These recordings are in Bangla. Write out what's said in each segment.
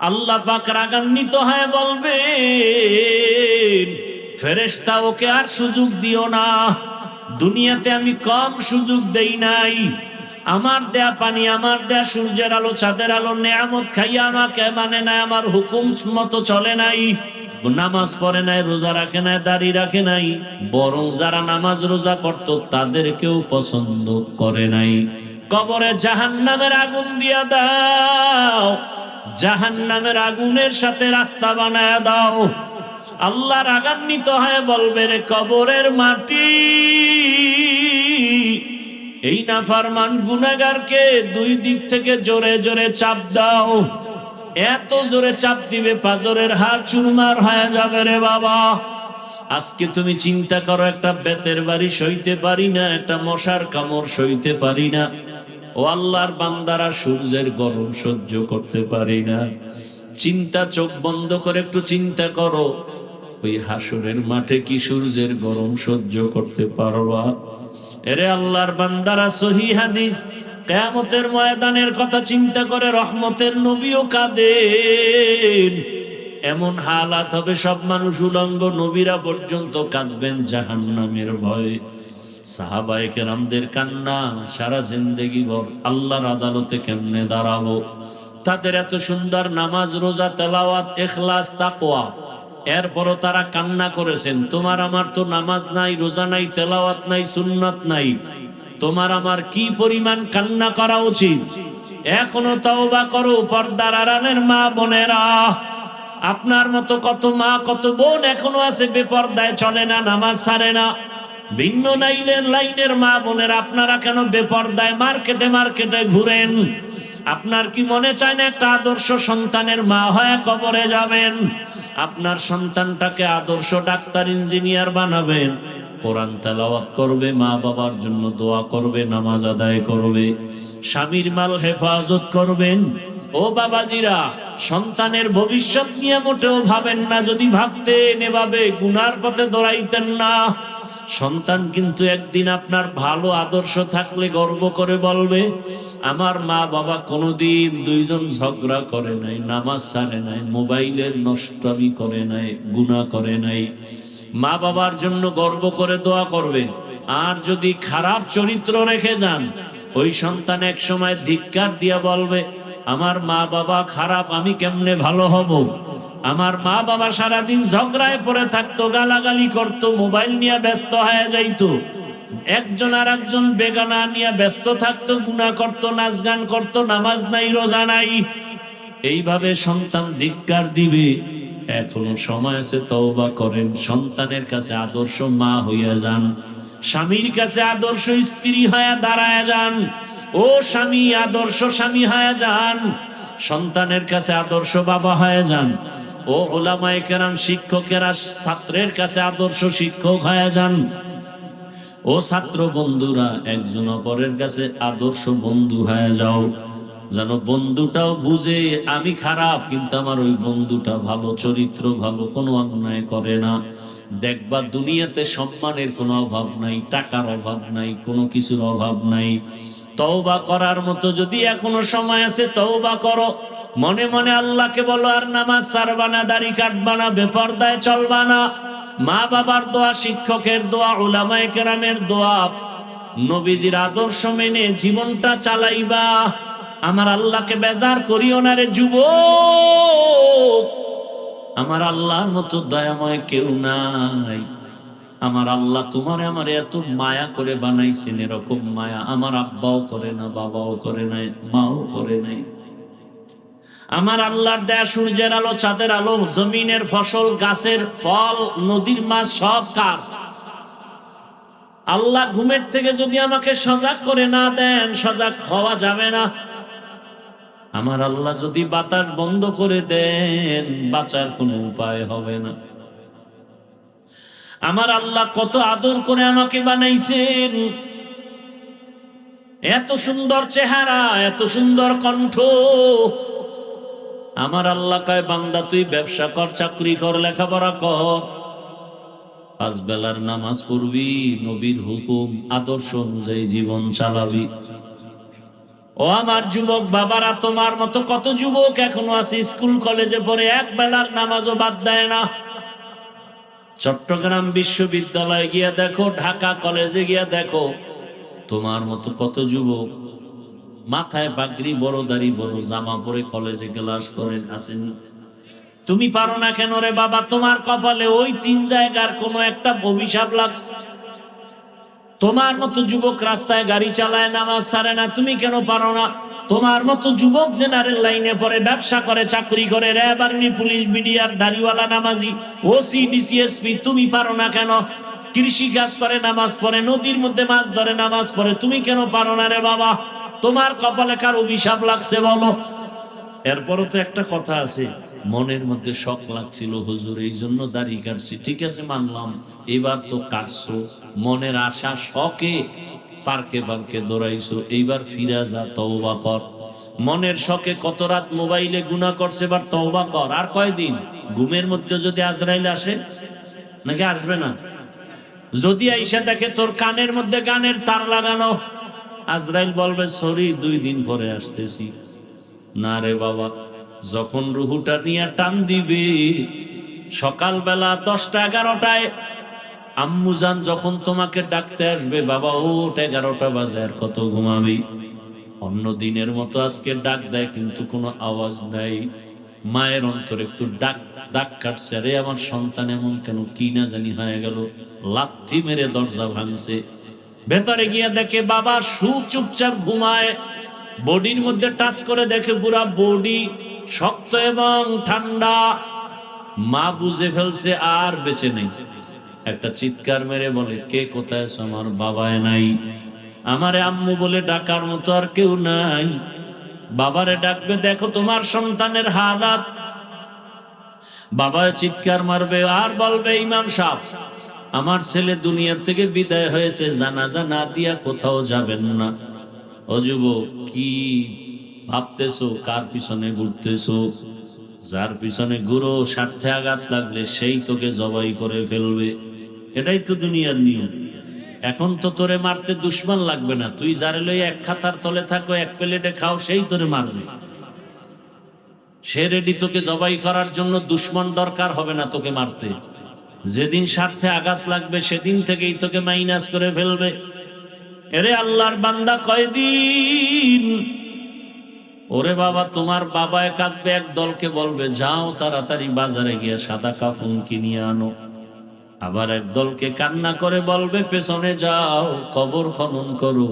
আল্লাহ পাক রাগান্বিত হয়ে বলবেন, ফেরেশতা ওকে আর সুযোগ দিও না। দুনিয়াতে আমি কম সুযোগ দেই নাই। আমার দেয়া পানি, আমার দেয়া সূর্যের আলো, চাঁদের আলো, নেয়ামত খাইয়া আমাকে মানে নাই, আমার হুকুম মতো চলে নাই, নামাজ পড়ে নাই, রোজা রাখে নাই, দাড়ি রাখে নাই, বরং যারা নামাজ রোজা করত তাদেরকেও পছন্দ করে নাই। কবরে জাহান্নামের আগুন দিয়া দাও, জাহান্নামের আগুনের সাথে রাস্তা বানায়া দাও। আল্লাহ রাগান্বিত হয়ে বলবে, রে কবরের মাটি, এই নাফরমান গুনাহগারকে দুই দিক থেকে জোরে জোরে চাপ দাও। এত জোরে চাপ দিবে পাজরের হাড় চুরমার হয়ে যাবে রে বাবা। আজকে তুমি চিন্তা করো, একটা বেতের বাড়ি সইতে পারি না, একটা মশার কামড় সইতে পারি না। ও আল্লাহর বান্দারা, সূর্যের গরম সহ্য করতে পারি না। চিন্তা, চোখ বন্ধ করে একটু চিন্তা করো, ওই হাসরের মাঠে কি সূর্যের গরম সহ্য করতে পারবা? এরে আল্লাহর বান্দারা, সহিহ হাদিস, কিয়ামতের ময়দানের কথা চিন্তা করে রহমতের নবীও কাঁদেন। এমন হালাত হবে, সব মানুষ উলঙ্গ, নবীরা পর্যন্ত কাঁদবেন জাহান্নামের ভয়ে। সাহাবায়ে কেরামদের কান্না সারা জিন্দেগি ভর আল্লাহর আদালতে কেমনে দাঁড়াবো। তাদের এত সুন্দর নামাজ, রোজা, তেলাওয়াত, ইখলাস, তাকওয়া, এরপরও তারা কান্না করেছেন। তোমার আমার তো নামাজ নাই, রোজা নাই, তেলাওয়াত নাই, সুন্নাত নাই, তোমার আমার কি পরিমাণ কান্না করা উচিত। এখনো তওবা করো পর্দার আড়ালের মা বোনেরা। আপনার মতো কত মা, কত বোন এখনো আছে বেপর্দায়, চলে না, নামাজ ছাড়ে না। ভিন্ন লাইনের মা বোনেরা, আপনারা কেন বেপর্দায় মার্কেটে মার্কেটে ঘুরেন? আপনার কি মনে চায় না একটা আদর্শ সন্তানের মা হয়ে কবরে যাবেন? আপনার সন্তানটাকে আদর্শ ডাক্তার, ইঞ্জিনিয়ার বানাবেন, কোরআন তেলাওয়াত করবে, মা বাবার জন্য দোয়া করবে, নামাজ আদায় করবে, স্বামীর মাল হেফাজত করবেন। ও বাবাজিরা, সন্তানের ভবিষ্যৎ নিয়ে মোটেও ভাবেন না। যদি ভাবতেন, এভাবে গুনার পথে দৌড়াইতেন না। সন্তান কিন্তু একদিন আপনার ভালো আদর্শ থাকলে গর্ব করে বলবে, আমার মা বাবা কোনোদিন দুইজন ঝগড়া করে নাই, নামাজ ছাড়ে নাই, মোবাইলের নষ্টামি করে নাই, গুনাহ করে নাই। মা বাবার জন্য গর্ব করে দোয়া করবে। আর যদি খারাপ চরিত্র রেখে যান, ওই সন্তান এক সময় ধিক্কার দিয়া বলবে, আমার মা বাবা খারাপ, আমি কেমনে ভালো হব? আমার মা বাবা সারাদিন ঝগড়ায় পড়ে থাকতো, গালাগালি করতো, মোবাইল নিয়ে ব্যস্ত হয়ে যাইতো, একজন আর একজন বেগানা নিয়ে ব্যস্ত থাকতো, গুনাহ করতো, নাচ গান করতো, নামাজ নাই, রোজা নাই। এইভাবে সন্তান ধিক্কার দিবে। এখনো সময় আছে, তওবা করেন, সন্তানের কাছে আদর্শ মা হইয়া যান, স্বামীর কাছে আদর্শ স্ত্রী হইয়া দাঁড়ায় যান। ও স্বামী, আদর্শ স্বামী হয়ে যান, সন্তানের কাছে আদর্শ বাবা হয়ে যান। ও উলামায়ে কেরাম, শিক্ষকেরা ছাত্রের কাছে আদর্শ শিক্ষক হয়ে যান। ও ছাত্র বন্ধুরা, একজন অপরের কাছে আদর্শ বন্ধু হয়ে যাও, যেন বন্ধুটাও বুঝে আমি খারাপ কিন্তু আমার ওই বন্ধুটা ভালো, চরিত্র ভালো, কোনো অন্যায় করে না। দেখবা দুনিয়াতে সম্মানের কোনো অভাব নাই, টাকার অভাব নাই, কোনো কিছুর অভাব নাই। তওবা করার মতো যদি এখনো সময় আছে, তওবা করো। মনে মনে আল্লাহকে বলো, আর নামাজ ছাড়বা না, দাড়ি কাটবা না, বেপরদায় চলবা না। মা বাবার দোয়া, শিক্ষকের দোয়া, উলামায়ে কেরামের দোয়া, নবীজির আদর্শ মেনে জীবনটা চালাইবা। আমার আল্লাহকে বেজার করিও না রে যুবক। আমার আল্লাহর মতো দয়াময় কেউ নাই। আমার আল্লাহ তোমার আমার এত মায়া করে বানাইছেন, এরকম মায়া আমার আব্বাও করে না, বাবাও করে নাই, মাও করে নাই। আমার আল্লাহর দেয়া সূর্যের আলো, চাঁদের আলো, জমিনের ফসল, গাছের ফল, নদীর মাছ সব কার? আল্লাহ ঘুমের থেকে যদি আমাকে সজাগ করে না দেন, সজাগ হওয়া যাবে না। আমার আল্লাহ যদি বাতাস বন্ধ করে দেন, বাঁচার কোনো উপায় হবে না। আমার আল্লাহ কত আদর করে আমাকে বানাইছেন, এত সুন্দর চেহারা, এত সুন্দর কণ্ঠ। আমার আল্লাহ কয়, বান্দা তুই ব্যবসা কর, চাকরি কর, লেখাপড়া কর, 5 বেলার নামাজ পড়বি, নবীর হুকুম আদর্শ অনুযায়ী জীবন চালাবি। ও আমার যুবক বাবারা, তোমার মতো কত যুবক এখনো আছে স্কুল কলেজে পড়ে এক বেলার নামাজও বাদ দেয় না। চট্টগ্রাম বিশ্ববিদ্যালয়ে গিয়া দেখো, ঢাকা কলেজে গিয়া দেখো, তোমার মতো কত যুবক মাথায় পাগড়ি, বড় দাড়ি, বড় জামা পরে কলেজে ক্লাস করেন আছেন। তুমি পারো না কেন রে বাবা? তোমার কপালে ওই 3 জায়গার কোনো একটা অভিশাপ লাগছে। তোমার মতো যুবক রাস্তায় গাড়ি চালায়, নামাজ ছাড়ে না, তুমি কেন পারো না? তোমার মতো যুবক জেনারেল লাইনে পড়ে, ব্যবসা করে, চাকরি করে, র্যাব, আর্মি, পুলিশ, বিডিআর, দাড়িওয়ালা, নামাজি, ওসি, ডিসিএসপি, তুমি পারো না কেন? কৃষি কাজ করে, নামাজ পড়ে, নদীর মধ্যে মাছ ধরে, নামাজ পড়ে, তুমি কেন পারো না রে বাবা? তোমার কপালে কার অভিশাপ লাগছে বলো? এরপরও তো একটা কথা আছে, মনের মধ্যে শখ লাগছিল হুজুর, এই জন্য দাড়ি কাটছি। ঠিক আছে, মানলাম, এবার তো কাটছো, মনের আশা শখে পার্কে পার্কে দৌড়াইছো, এইবার ফিরা যা, তওবা কর। মনের শখে কত রাত মোবাইলে গুনাহ করছে, এবার তওবা কর। আর কয়দিন? ঘুমের মধ্যে যদি আজরাইল আসে, নাকি আসবে না? যদি আইসা দেখে তোর কানের মধ্যে গানের তার লাগানো, আজরাইল বলবে সরি, 2 দিন পরে আসতেছি। না রে বাবা, যখন রুহুটা নিয়ে টান দিবে সকালবেলা 10টা 11টায়, আম্মুজান যখন তোমাকে ডাকতে আসবে, বাবা ওঠ, 11টা বাজে, আর কত ঘুমাবি? অন্য দিনের মতো আজকে ডাক দেয়, কিন্তু কোনো আওয়াজ নাই। মায়ের অন্তর একটু ডাক কাটছে, আরে আমার সন্তান এমন কেন, কি না জানি হয়ে গেল। লাথি মেরে দরজা ভাঙছে, ভেতরে গিয়ে দেখে বাবা চুপচাপ ঘুমায়। বডির মধ্যে টাচ করে দেখে পুরা বডি শক্ত এবং ঠান্ডা। মা বুঝে ফেলছে আর বেঁচে নেই। একটা চিৎকার মেরে বলে, কে কোথায় আছো? আমার বাবায় নাই, আমারে আম্মু বলে ডাকার মতো আর কেউ নাই। বাবারে ডাকবে, দেখো তোমার সন্তানের হালাত। বাবা চিৎকার মারবে আর বলবে, ইমাম সাহেব, আমার ছেলে দুনিয়া থেকে বিদায় হয়েছে, জানাজা না দিয়া কোথাও যাবেন না। ও যুবক, কি ভাবতেছো? কার পিছনে ঘুরতেছো? যার পিছনে ঘুরো, স্বার্থে আঘাত লাগলে সেই তোকে জবাই করে ফেলবে। এটাই তো দুনিয়ার নিয়ম। এখন তো তোরে মারতে দুশ্মন লাগবে না, তুই যারে লই এক খাতার তলে থাকো, এক প্লেটে খাও, সেই তোরে মারবে। সে রেডি তোকে জবাই করার জন্য, দুশ্মন দরকার হবে না তোকে মারতে। যেদিন স্বার্থে আঘাত লাগবে সেদিন থেকেই তোকে মাইনাস করে ফেলবে। এরে আল্লাহর বান্দা, কয়দিন? ওরে বাবা, তোমার বাবায় কাঁদবে, এক দলকে বলবে যাও তাড়াতাড়ি বাজারে গিয়ে সাদা কাফন কিনিয়ে আনো। আবার এক দলকে কান্না করে বলবে পেছনে যাও, কবর খনন করো।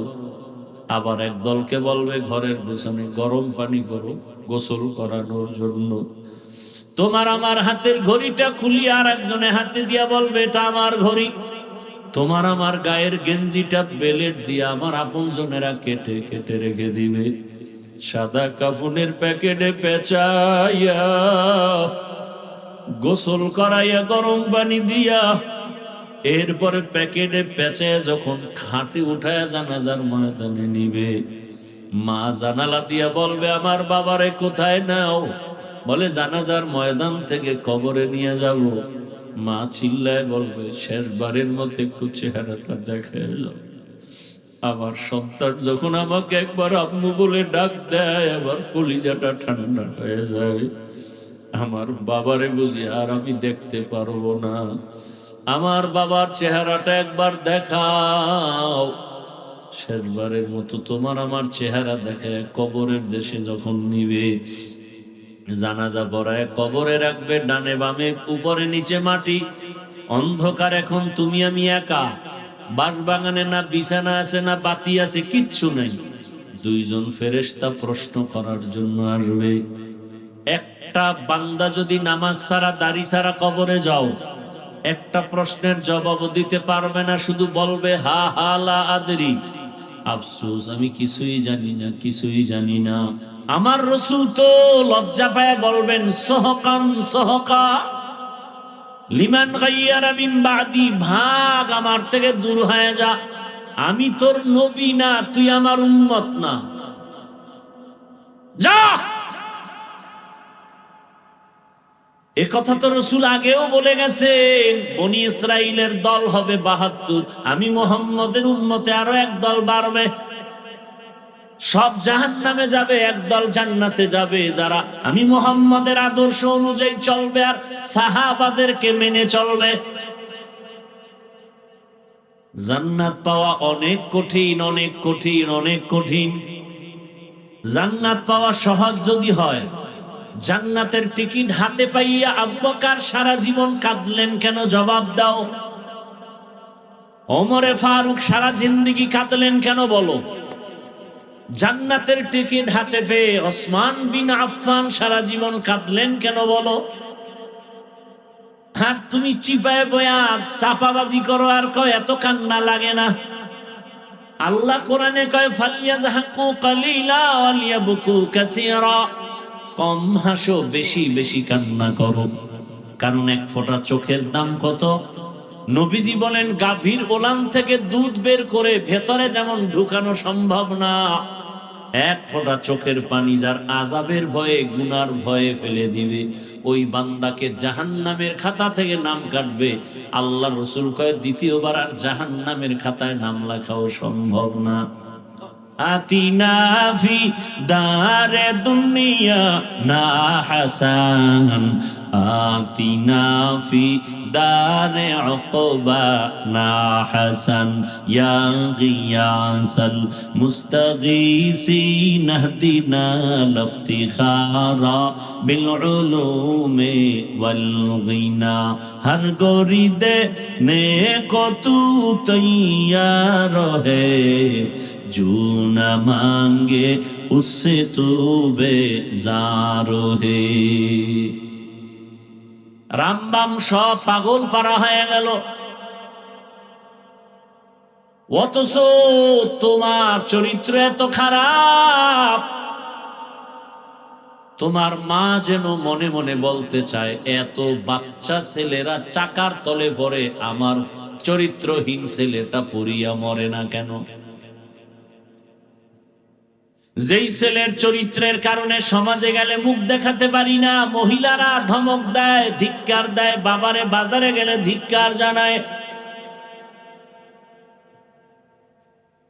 আবার এক দলকে বলবে ঘরের পেছনে গরম পানি করো, গোসল করানোর জন্য। তোমার আমার হাতের ঘড়িটা খুলি আর একজনে হাতে দিয়া বলবে এটা আমার ঘড়ি। তোমার আমার গায়ের গেঞ্জিটা বেলেট দিয়া আমার আপন জনেরা কেটে কেটে রেখে দিবে, সাদা কাফনের প্যাকেটে পেঁচাইয়া, গোসল করাইয়া, গরম পানি দিয়া, এরপরে প্যাকেটে পেঁচায় যখন খাটে উঠায় জানাজার ময়দানে নিবে। মা জানালা দিয়া বলবে আমার বাবারে কোথায় নাও? বলে জানাজার ময়দান থেকে কবরে নিয়ে যাব। মা চিল্লায় বলবে শেষবারের মতো একটু চেহারাটা দেখে এলো। আমার সন্তান যখন আমাকে একবার আম্মু বলে ডাক দেয়, আবার কলিজাটা ঠান্ডা হয়ে যায়। আমার বাবারে বুঝি আর আমি দেখতে পারবো না। আমার বাবার চেহারাটা একবার দেখাও। শেষবারের মতো তোমার আমার চেহারা দেখে কবরের দেশে যখন নিবে, জানাজা পড়ায় কবরে রাখবে, ডানে বামে উপরে নিচে মাটি, অন্ধকার। এখন তুমি আমি একা, বাঁশবাগানে না বিছানা আছে না বাতি আছে, কিচ্ছু নেই। 2 জন ফেরেশতা প্রশ্ন করার জন্য আসবে। একটা বান্দা যদি নামাজ ছাড়া দাড়ি ছাড়া কবরে যাও, একটা প্রশ্নের জবাব দিতে পারবে না, শুধু বলবে হা হা লা আদরি, আফসোস আমি কিছুই জানি না, কিছুই জানি না। আমার রাসূল তো লজ্জা পায় বলবেন সহকান সহকা লিমান গায়্যারা মিন বাদি, ভাগ আমার থেকে দূর হয়ে যা, আমি তোর নবী না, তুই আমার উম্মত না, যা। এ কথা তো রাসূল আগেও বলে গেছেন, বনি ইসরাইলের দল হবে 72, আমি মুহাম্মদের উম্মতে আরো এক দল বাড়বে। সব জাহান্নামে যাবে, একদল জান্নাতে যাবে যারা আমি মুহাম্মাদের আদর্শ অনুযায়ী চলবে আর সাহাবাদেরকে মেনে চলবে। জান্নাত পাওয়া অনেক কঠিন, অনেক কঠিন, অনেক কঠিন। জান্নাত পাওয়া সহজ যদি হয়, জান্নাতের টিকিট হাতে পাইয়া আবু বকর সারা জীবন কাঁদলেন কেন? জবাব দাও। ওমরে ফারুক সারা জিন্দেগি কাঁদলেন কেন? বলো। জান্নাতের টিকিট হাতে পেয়ে ওসমান বিন আফফান সারা জীবন কাঁদলেন কেন? বলো। আর তুমি চিপায় বয়া চাপাবাজি করো আর কয় এত কান্না লাগে না। আল্লাহ কোরআনে কয় ফালিয়াযহাকু কালিলা ওয়ালিয়াবকু কাসীরা, কম হাসো, বেশি বেশি কান্না করো। কারণ এক ফোঁটা চোখের দাম কত? নবীজি বলেন গাভীর ওলান থেকে দুধ বের করে ভেতরে যেমন ঢুকানো সম্ভব না, এক ফোঁটা চোখের পানি যার আযাবের ভয়ে, গুনার ভয়ে ফেলে দিবে, ওই বান্দাকে জাহান্নামের খাতা থেকে নাম কাটবে। আল্লাহ রাসূল কয় দ্বিতীয়বার আর জাহান্নামের খাতায় নাম লেখাও সম্ভব না। আতিনা ফি দারে দুনিয়া না হাসান, আতিনা ফি দারে উকবা না হাসান, ইয়া গিয়াসাল মুস্তাগীসিন ইহদিনা লিফতিখারা বিল উলুমি ওয়াল গিনা। হর গরিদে নেকো তু তৈয়ার হে, जो न मांगे उससे तू बेजार है। রামবাম সব পাগল পারা হয়ে গেল, অথচ তোমার চরিত্র এত খারাপ। তোমার মা যেন মনে মনে বলতে চায় এত বাচ্চা ছেলেরা চাকার তলে পড়ে, আমার চরিত্রহীন ছেলেটা পড়িয়া মরে না কেন? যেই ছেলের চরিত্রের কারণে সমাজে গেলে মুখ দেখাতে পারি না, মহিলারা ধমক দেয়, ধিক্কার দেয়, বাবারে বাজারে গেলে ধিক্কার জানায়,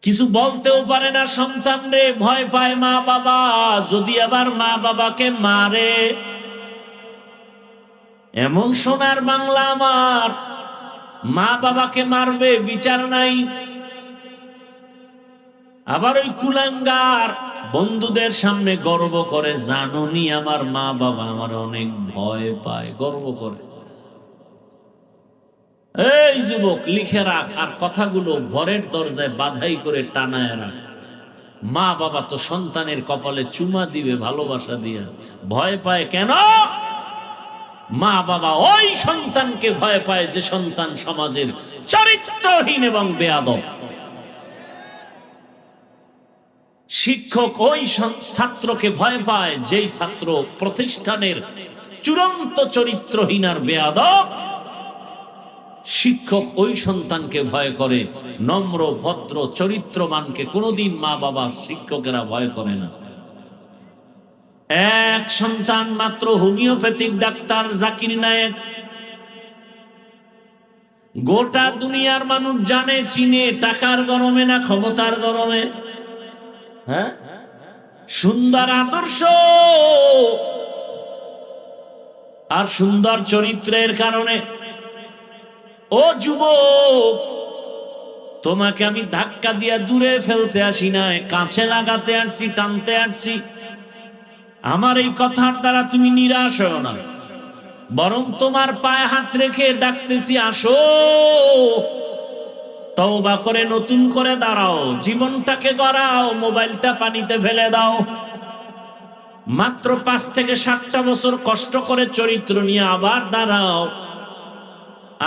কিছু বলতেও পারে না সন্তান রে, ভয় পায় মা বাবা, যদি আবার মা বাবাকে মারে। এমন সোনার বাংলা আমার, মা বাবাকে মারবে বিচার নাই। আবার ওই কুলাঙ্গার বন্ধুদের সামনে গর্ব করে, জানোনি আমার মা বাবা আমার অনেক ভয় পায়, গর্ব করে। এই যুবক লিখে রাখ, আর কথাগুলো ঘরের দরজায় বাধাই করে টানায় রাখ। মা বাবা তো সন্তানের কপালে চুমা দিবে ভালোবাসা দিয়ে, ভয় পায় কেন? মা বাবা ওই সন্তানকে ভয় পায় যে সন্তান সমাজের চরিত্রহীন এবং বেয়াদব। শিক্ষক ওই ছাত্রকে ভয় পায় যেই ছাত্র প্রতিষ্ঠানের চূড়ান্ত চরিত্রহীন আর বেয়াদব। শিক্ষক ওই সন্তানকে ভয় করে, নম্র ভদ্র চরিত্রবানকে কোনোদিন মা বাবা শিক্ষকেরা ভয় করে না। এক সন্তান মাত্র হোমিওপ্যাথিক ডাক্তার জাকির নায়েক, গোটা দুনিয়ার মানুষ জানে চিনে, টাকার গরমে না ক্ষমতার গরমে। হ্যাঁ, সুন্দর আদর্শ আর সুন্দর চরিত্রের কারণে। ও যুবক, তোমাকে আমি ধাক্কা দিয়া দূরে ফেলতে আসি নাই, কাছে লাগাতে আসছি, টানতে আসছি। আমার এই কথার দ্বারা তুমি নিরাশ হও না, বরং তোমার পায়ে হাত রেখে ডাকতেছি, আসো তওবা করে নতুন করে দাঁড়াও, জীবনটাকে গড়াও, মোবাইলটা পানিতে ফেলে দাও। মাত্র 5 থেকে 7টা বছর কষ্ট করে চরিত্র নিয়ে আবার দাঁড়াও,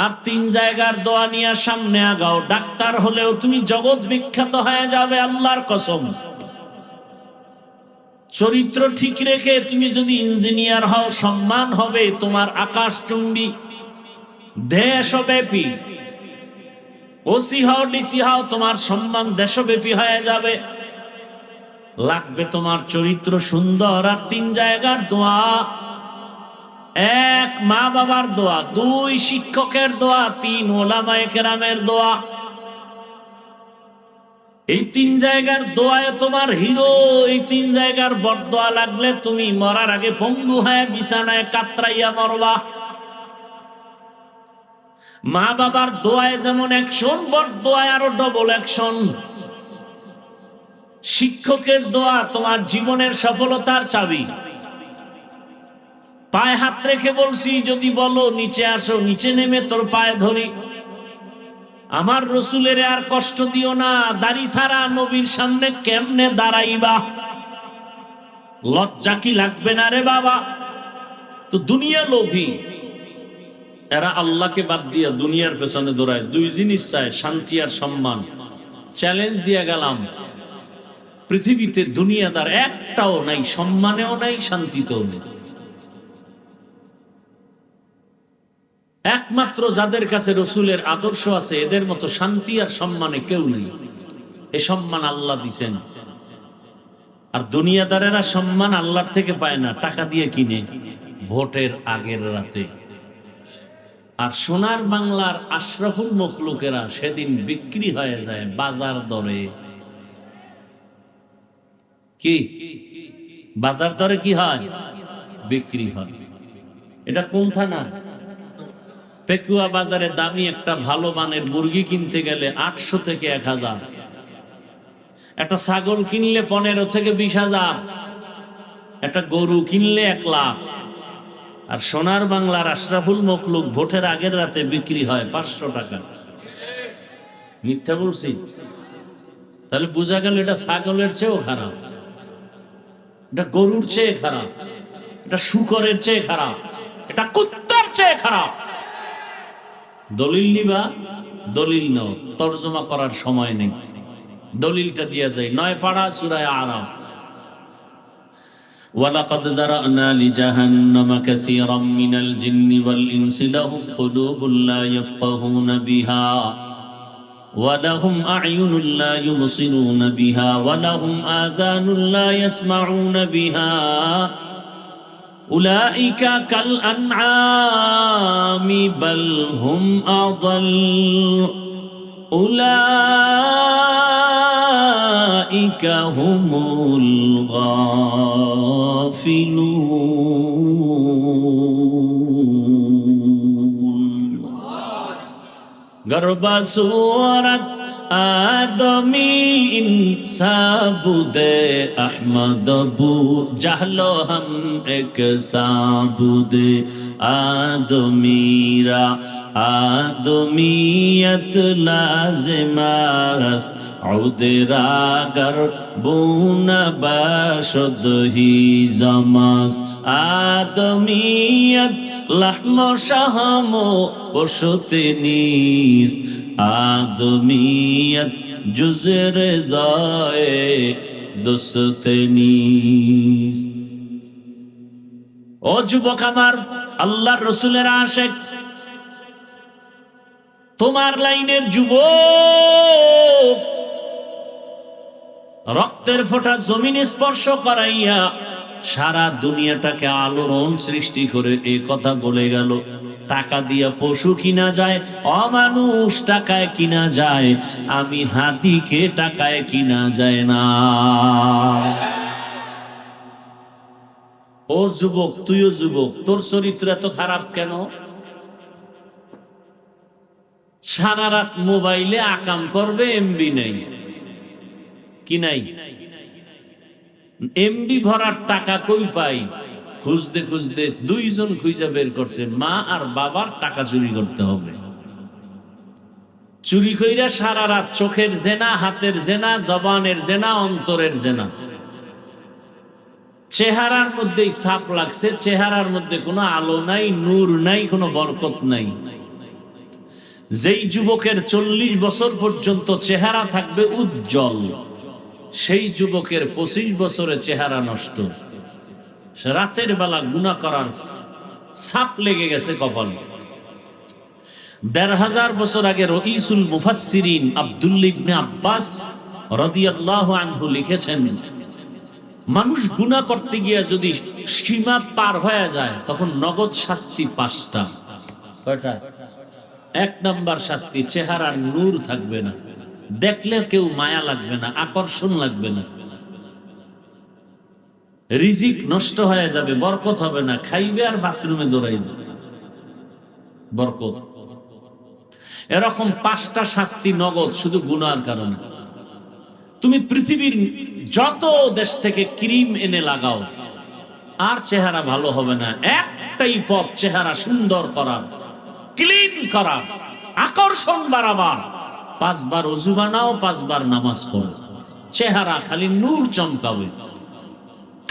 আর 3 জায়গার দোয়া নিয়ে সামনে আগাও। ডাক্তার হলেও তুমি জগৎ বিখ্যাত হয়ে যাবে, আল্লাহর কসম। চরিত্র ঠিক রেখে তুমি যদি ইঞ্জিনিয়ার হও, সম্মান হবে তোমার আকাশচুম্বী, দেশব্যাপী। ওসি হও, ডিসি হও, তোমার সম্মান দেশব্যাপী হয়ে যাবে। লাগবে তোমার চরিত্র সুন্দর, আর 3 জায়গার দোয়া। 1 মা বাবার দোয়া, 2 শিক্ষকের দোয়া, 3 ওলামায়ে কেরামের দোয়া। এই তিন জায়গার দোয়ায় তোমার হিরো। এই তিন জায়গার বরদোয়া লাগলে তুমি মরার আগে পঙ্গু হয়ে বিছানায় কাতরাইয়া মরবা। মা বাবার দোয়ায় যেমন অ্যাকশন, বরদোয়ায় আরো ডবল অ্যাকশন। শিক্ষকের দোয়া তোমার জীবনের সফলতার চাবি। পায়ে হাত রেখে বলছি, যদি বলো নিচে আসো, নিচে নেমে তোর পায়ে ধরি। আমার রসুলের আর কষ্ট দিও না। দাড়ি ছাড়া নবীর সামনে কেমনে দাঁড়াইবা? লজ্জা কি লাগবে না রে বাবা? তো দুনিয়া লোভী, এরা আল্লাহকে বাদ দিয়া দুনিয়ার পেছনে দৌড়ায়। দুই জিনিস চায়, শান্তি আর সম্মান। চ্যালেঞ্জ দিয়া গেলাম, পৃথিবীতে দুনিয়াদার একটাও নাই, সম্মানেও নাই, শান্তিতেও নেই। একমাত্র যাদের কাছে রসুলের আদর্শ আছে, এদের মতো শান্তি আর সম্মানে কেউ নেই। এ সম্মান আল্লাহ দিছেন। আর দুনিয়াদারেরা সম্মান আল্লাহর থেকে পায় না, টাকা দিয়ে কিনে ভোটের আগের রাতে। আর সোনার বাংলার আশরাফুল মখলুকেরা সেদিন বিক্রি হয়ে যায় বাজার দরে। কি বাজার দরে কি হয়? বিক্রি হয়। এটা কোন থানা? পেকুয়া বাজারে দামি একটা ভালো মানের মুরগি কিনতে গেলে 800 থেকে 1000, একটা ছাগল কিনলে 15 থেকে 20,000, একটা গরু কিনলে 1 লাখ। আর সোনার বাংলার আশরাফুল মখলুক ভোটের আগের রাতে বিক্রি হয় 500 টাকা। মিথ্যা বলছি? তাহলে বোঝা গেল এটা ছাগলের চেয়েও খারাপ, এটা গরুর চেয়ে খারাপ, এটা শূকরের চেয়ে খারাপ, এটা কুত্তার চেয়ে খারাপ। দলিল নিবা? দলিল নাও, তরজমা করার সময় নেই। দলিলটা দিয়া যায় 9 পারা সূরা আরাফ। ওয়ালাকাদ যারানা লিজাহান্নামা কাসীরাম মিনাল জিন্নি ওয়াল ইনসি লাহুম কুলুবুন লা ইয়াফকাহুনা বিহা ওয়া লাহুম আ'য়ুনুন লা ইউবসিরুনা বিহা ওয়া লাহুম আযানুন লা ইয়াসমাউনা বিহা উলাইকা কাল আনআমি বাল হুম আদাল উলাইকা হুমুল গাফিলুন। গরবা সুরাত আদমি ইনসাবুদে আহমদ বু জাহলো হম এক সাবুদে আদমিরা আদমিয়ত লাজিমাস উদরাগর বুনা বাশদ হি জামাস আদমিয়ত লাহম শাহম পশুতে নিস আদমিয়ত জুজর জায়ে দুসতে নিস। ও যুবক আমার, আল্লাহর রাসূলের আশিক, তোমার লাইনের যুবক, রক্তের ফোঁটা জমিন স্পর্শ করাইয়া সারা দুনিয়াটাকে আলোড়ন সৃষ্টি করে এই কথা বলে গেল। টাকা দিয়া পশু কিনা যায়, অমানুষ টাকায় কিনা যায়, আমি হাতিকে টাকায় কিনা যায় না। ও যুবক, তুইও যুবক, তোর চরিত্র এত খারাপ কেন? সারা রাত মোবাইলে আকাম করবে, এমবি নেই। কি নাই? এমবি ভরার টাকা কই পাই? খুঁজতে খুঁজতে 2 জন খুঁজে বের করছে, মা আর বাবার টাকা চুরি করতে হবে। চুরি কইরা সারা রাত চোখের জেনা, হাতের জেনা, জবানের জেনা, অন্তরের জেনা। চেহারার মধ্যেই ছাপ লাগছে, চেহারার মধ্যে কোনো আলো নাই, নূর নাই, কোনো বরকত নাই। যেই যুবকের 40 বছর পর্যন্ত চেহারা থাকবে উজ্জ্বল, সেই যুবকের 25 বছরে চেহারা নষ্ট। রাতের বেলা গুনাহ করার ছাপ লেগে গেছে কপালে। 1500 বছর আগে রঈসুল মুফাসসিরিন আব্দুল্লাহ ইবনে আব্বাস রাদিয়াল্লাহু আনহু লিখেছেন, মানুষ গুনাহ করতে গিয়ে যদি সীমা পার হয়ে যায় তখন নগদ শাস্তি 5টা। কয়টা? 1 নাম্বার শাস্তি, চেহারার নূর থাকবে না। দেখলে কেউ মায়া লাগবে না, আকর্ষণ লাগবে না, রিজিক নষ্ট হয়ে যাবে, বরকত হবে না, খাইবে আর বাথরুমে দৌড়াইবে, বরকত। এরকম 5টা শাস্তি নগদ শুধু গুনার কারণে। তুমি পৃথিবীর যত দেশ থেকে ক্রিম এনে লাগাও, আর চেহারা ভালো হবে না। একটাই পথ চেহারা সুন্দর করার, ক্লিন করার, আকর্ষণ বাড়াবার। 5 বার ওযু বানাও, 5 বার নামাজ পড়ো, চেহারা খালি নূর চমকাবে।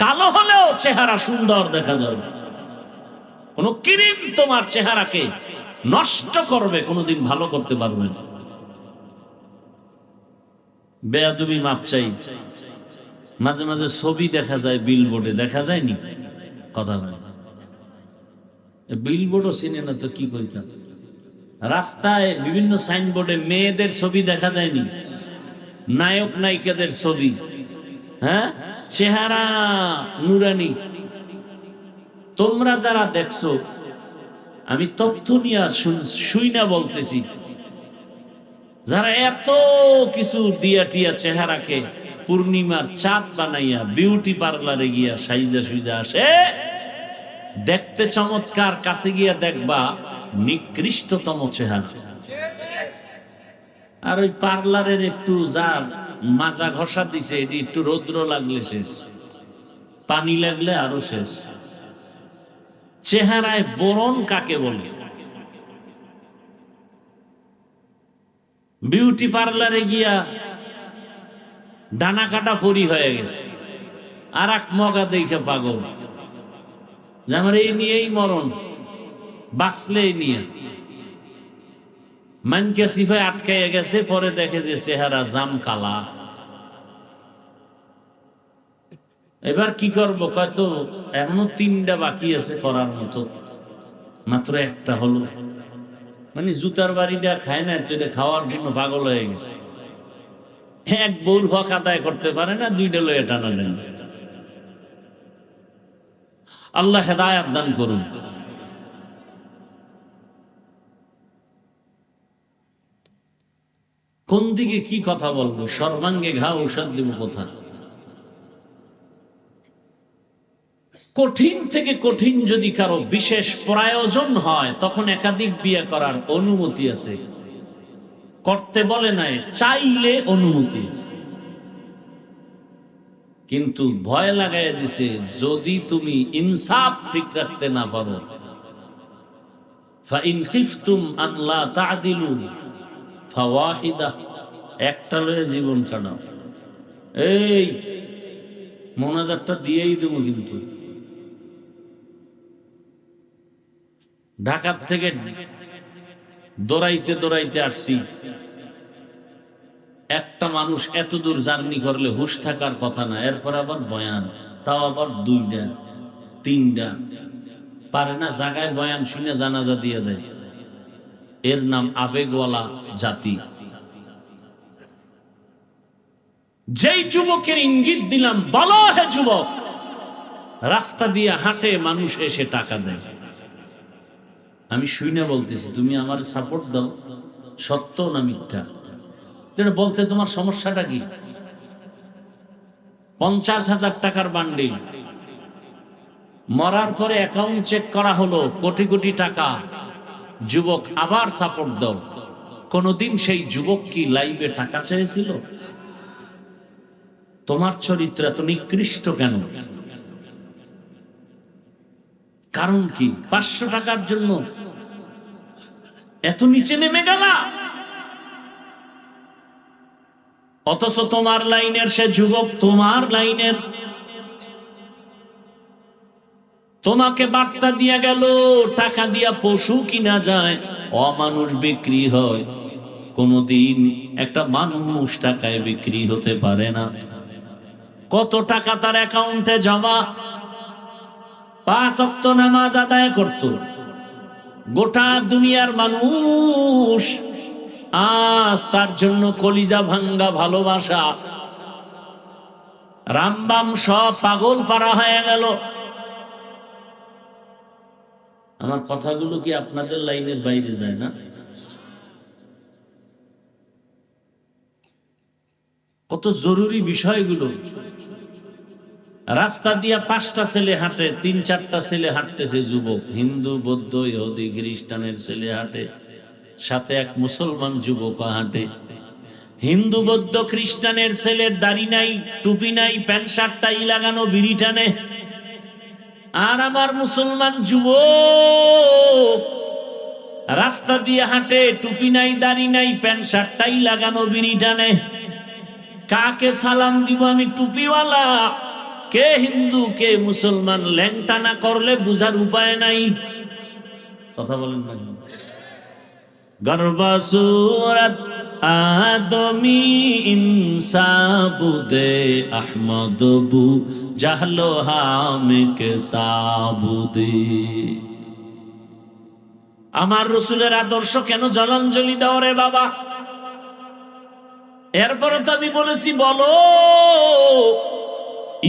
কালো হলেও চেহারা সুন্দর দেখা যাবে। কোন ক্রিম তোমার চেহারাকে নষ্ট করবে, কোনোদিন ভালো করতে পারবে না। বেয়াদবি মাপ চাই। মাঝে মাঝে ছবি দেখা যায় বিলবোর্ডে, দেখা যায়নি কথা হয়, বিলবোর্ডও চিনে না তো কি কইতাম। রাস্তায় বিভিন্ন সাইনবোর্ডে মেয়েদের ছবি দেখা যায়নি, নায়ক নায়িকাদের ছবি, হ্যাঁ, চেহারা নুরানি। তোমরা যারা দেখছো, আমি তথ্য নিয়ে শুই না বলতেছি, যারা এত কিছু দিয়া টিয়া চেহারাকে পূর্ণিমার চাঁদ বানাইয়া বিউটি পার্লারে গিয়া সাইজা সুইজা আসে, দেখতে চমৎকার, কাছে গিয়া দেখবা নিকৃষ্টতম চেহারা। আর ওই পার্লারের একটু যার মাজা ঘষা দিছে, এটি একটু রৌদ্র লাগলে শেষ, পানি লাগলে আরো শেষ। চেহারায় বরণ কাকে বলে? বিউটি পার্লারে গিয়া ডানা কাটা পরি হয়ে গেছে, আর এক মগা দেখে পাগল, যে আমার এই নিয়েই মরণ, বাঁচলে এই নিয়ে। মানকে সিফায় আটকাইয়া গেছে, পরে দেখে যে চেহারা জাম কালা। এবার কি করবো? হয়তো এখনো 3টা বাকি আছে করার মতো, মাত্র একটা হলো। মানে জুতার বাড়িটা খায় না, তো এটা খাওয়ার জন্য পাগল হয়ে গেছে। এক বউর হক আদায় করতে পারে না, 2টা লয়ে টানা নেন। আল্লাহ হেদায়াত দান করুন। কোন দিকে কি কথা বলবো? সর্বাঙ্গে ঘা, ঔষধ দেব কোথা? কঠিন থেকে কঠিন যদি কারো বিশেষ প্রয়োজন হয়, তখন একাধিক বিয়ে করার অনুমতি আছে। করতে বলে নাই, চাইলে অনুমতি আছে। কিন্তু ভয় লাগাই দিছে, যদি তুমি ইনসাফ ঠিক রাখতে না পারো, ফাইন খিফতুম আন লা তা'দিলু ফাওয়াহিদা, একটা লয়ে জীবন কাটাও। এই মোনাজাতটা দিয়েই দেবো। কিন্তু ঢাকার থেকে দৌড়াইতে দৌড়াইতে আসছি। একটা মানুষ এত দূর জার্নি করলে হুশ থাকার কথা না, এরপর আবার বয়ান, তাও আবার 2টা 3টা, পারে না জায়গায় বয়ান শুনে জানাজা দিয়ে দেয়। এর নাম আবেগওয়ালা জাতি। যেই যুবকের ইঙ্গিত দিলাম, বলো হে যুবক, রাস্তা দিয়ে হাঁটে মানুষ এসে টাকা দেয়। আমি শুনে বলতেছি, তুমি আমার সাপোর্ট দাও, সত্য না মিথ্যা বলতে তোমার সমস্যাটা কি? 50,000 টাকার বান্ডিল, মরার পরে অ্যাকাউন্ট চেক করা হলো, কোটি কোটি টাকা। যুবক আবার সাপোর্ট দাও। কোনদিন সেই যুবক কি লাইভে টাকা চেয়েছিল? তোমার চরিত্র এত নিকৃষ্ট কেন? কারণ কি? 500 টাকার জন্য এত নিচে নেমে গেলা? অথচ তোমার লাইনের সে যুবক, তোমার লাইনের, তোমাকে বার্তা দিয়ে গেল, টাকা দিয়া পশু কিনা যায়, অমানুষ বিক্রি হয়। কোনদিন একটা মানুষ টাকায় বিক্রি হতে পারে না। কত টাকা তার অ্যাকাউন্টে জমা, 5 ওয়াক্ত নামাজ আদায় করত। গোটা দুনিয়ার মানুষ আজ তার জন্য কলিজা ভাঙ্গা ভালোবাসা, রামবাম সব পাগল পারা হয়ে গেল। আমার কথাগুলো কি আপনাদের লাইনের বাইরে যায় না? কত জরুরি বিষয়গুলো। রাস্তা দিয়া 5টা ছেলে হাঁটে, 3-4টা ছেলে হাঁটতেছে, যুবক, হিন্দু, বৌদ্ধ, ইহুদি, খ্রিস্টানের ছেলে হাঁটে, সাথে এক মুসলমান যুবক হাঁটে। হিন্দু, বৌদ্ধ, খ্রিস্টানের ছেলের দাড়ি নাই, টুপি নাই, প্যান্ট শার্ট টাই লাগানো, বিড়ি টানে। আর আমার মুসলমান যুবক রাস্তা দিয়ে হাঁটে, টুপি নাই, দাড়ি নাই, প্যান্ট শার্ট টাই লাগানো, বিড়ি টানে। কাকে সালাম দিব আমি? টুপিওয়ালা কে হিন্দু কে মুসলমান, ল্যাংটা না করলে বুঝার উপায় নাই। কথা বলেন না? গর্বসুরত আদমি ইনসাবুদে আহমদ বু জাহলো হামিকে সাবুদে। আমার রসুলের আদর্শ কেন জলাঞ্জলি দাও রে বাবা? এরপরে তো আমি বলেছি, বলো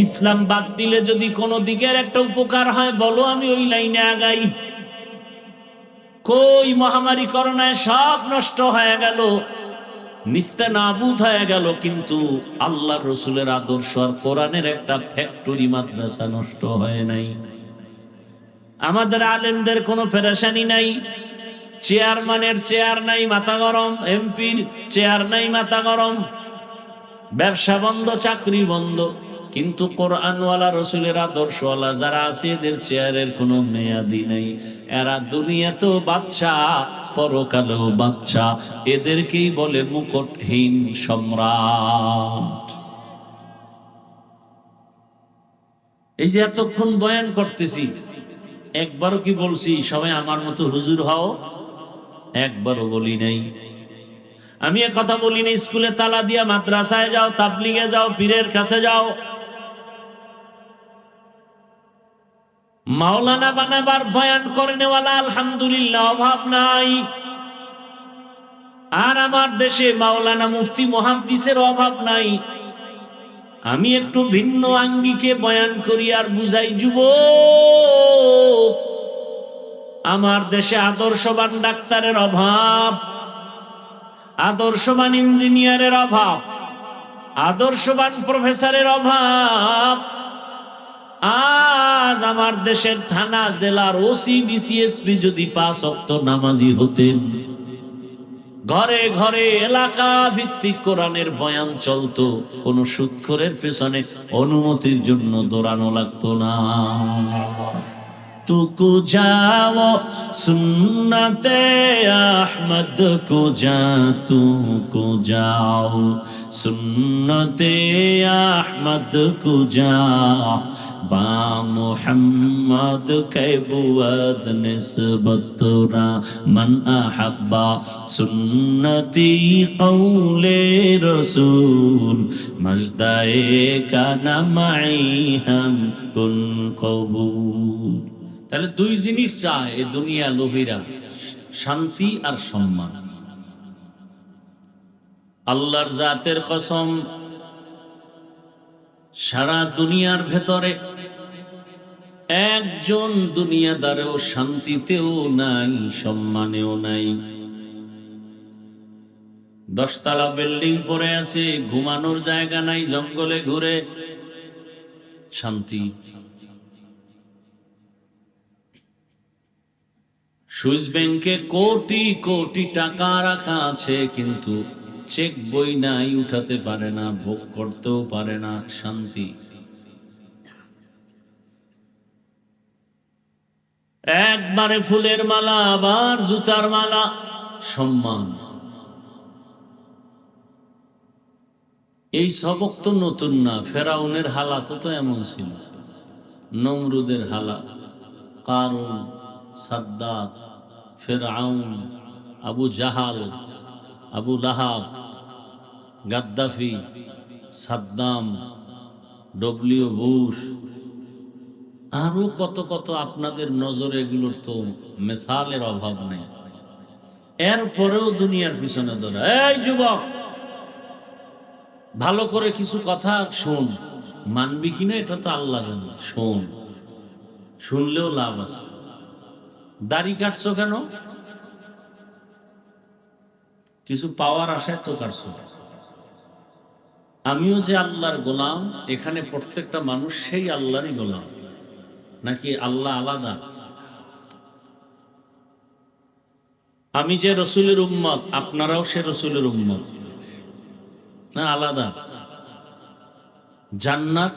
ইসলাম বাদ দিলে যদি কোনো দিকের একটা উপকার হয় বলো, আমি ওই লাইনে আগাই। কই মহামারী করোনায় সব নষ্ট হয়ে গেল, নিস্তেনাবুদ হয়ে গেল, কিন্তু আল্লাহ রসুলের আদর্শ আর কোরআনের একটা ফ্যাক্টরি মাদ্রাসা নষ্ট হয় নাই। আমাদের আলেমদের কোনো পেরেশানি নাই, চেয়ারম্যানের চেয়ার নাই মাথা গরম, এমপির চেয়ার নাই মাথা গরম, ব্যবসা বন্ধ, চাকরি বন্ধ, কিন্তু কোরআনওয়ালা রসুলের আদর্শওয়ালা যারা আছে এদের চেয়ারের কোনো মেয়াদি নেই। এরা দুনিয়াতেও বাদশা, পরকালেও বাদশা। এদেরকেই বলে মুকুটহীন সম্রাট। এই যে এতক্ষণ বয়ান করতেছি, একবারও কি বলছি সবাই আমার মতো হুজুর হও? একবারও বলি নাই। আমি এ কথা বলি না স্কুলে তালা দিয়া মাদ্রাসায় যাও, তাবলিগে যাও, পীরের কাছে যাও। মাওলানা বানাবার বয়ান করে নেওয়ালা আলহামদুলিল্লাহ অভাব নাই। আর আমার দেশে মাওলানা, মুফতি, মুহাদ্দিসের অভাব নাই। আমি একটু ভিন্ন আঙ্গিকে বয়ান করি আর বুঝাই, যুবক, আমার দেশে আদর্শবান ডাক্তারের অভাব, আদর্শবান ইঞ্জিনিয়ারের অভাব, আদর্শবান প্রফেসরের অভাব। আজ আমার দেশের থানা, জেলার ওসি, ডিসিএসপি যদি 5 ওয়াক্ত নামাজি হতেন, ঘরে ঘরে এলাকা ভিত্তিক কোরআনের বয়ান চলতো, কোন সুদখোরের পেছনে অনুমতির জন্য দৌড়ানো লাগতো না। तुको जाओ सुन्नते अहमद को जा, तुको जाओ सुन्नते अहमद को जा, बा मुहम्मद के बुअद निस्बतरा मन अहब्बा सुन्नती कौले रसूल मजदाए का नमाई हम कुन कबूल। তাহলে দুই জিনিস চায় এই দুনিয়া লোভীরা, শান্তি আর সম্মান। আল্লাহর জাতের কসম, সারা দুনিয়ার ভেতরে একজন দুনিয়াদারেও শান্তিতেও নাই, সম্মানেও নাই। 10 তলা বিল্ডিং পড়ে আছে, ঘুমানোর জায়গা নাই, জঙ্গলে ঘুরে শান্তি। সুইস ব্যাংকে কোটি কোটি টাকা রাখা আছে, কিন্তু চেক বই নাই, উঠাতে পারে না, ভোগ করতেও পারে না, শান্তি। একবারে ফুলের মালা, আবার জুতার মালা, সম্মান। এই সবক তো নতুন না, ফেরাউনের হালাত তো এমন ছিল, নমরুদের হালাত, কারুন, সাদ্দাত, ফেরাউন, Abu Jahl, Abu Lahab, Gaddafi, Saddam, W Bush, আরো কত কত আপনাদের নজরে এগুলোর তো মেসালের অভাব নেই। এরপরেও দুনিয়ার পিছনে ধরে। এই যুবক, ভালো করে কিছু কথা শোন, মানবি কিনা এটা তো আল্লাহ জানে, শোন, শুনলেও লাভ আছে। দাড়ি কাটছো কেন? কিছু পাওয়ার আশায় তো কাটছো। আমিও যে আল্লাহর গোলাম, এখানে প্রত্যেকটা মানুষ সেই আল্লাহরই গোলাম, নাকি আল্লাহ আলাদা? আমি যে রসুলের উম্মত, আপনারাও সে রসুলের উম্মত, না আলাদা? জান্নাত,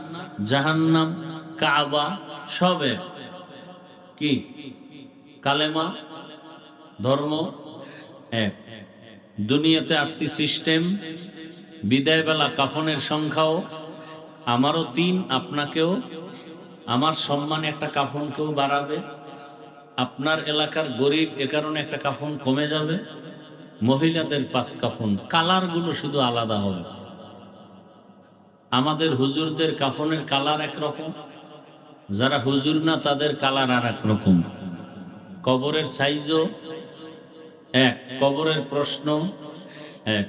জাহান্নাম, কাবা সব এক। কি কালেমা, ধর্ম এক। দুনিয়াতে আসছি সিস্টেম, বিদায় বেলা কাফনের সংখ্যাও আমারও 3, আপনাকেও। আমার সম্মানে একটা কাফন কেউ বাড়াবে, আপনার এলাকার গরিব এ কারণে একটা কাফন কমে যাবে। মহিলাদের 5 কাফন, কালারগুলো শুধু আলাদা হবে। আমাদের হুজুরদের কাফনের কালার একরকম, যারা হুজুর না তাদের কালার আর এক রকম। কবরের সাইজও এক, কবরের প্রশ্ন এক।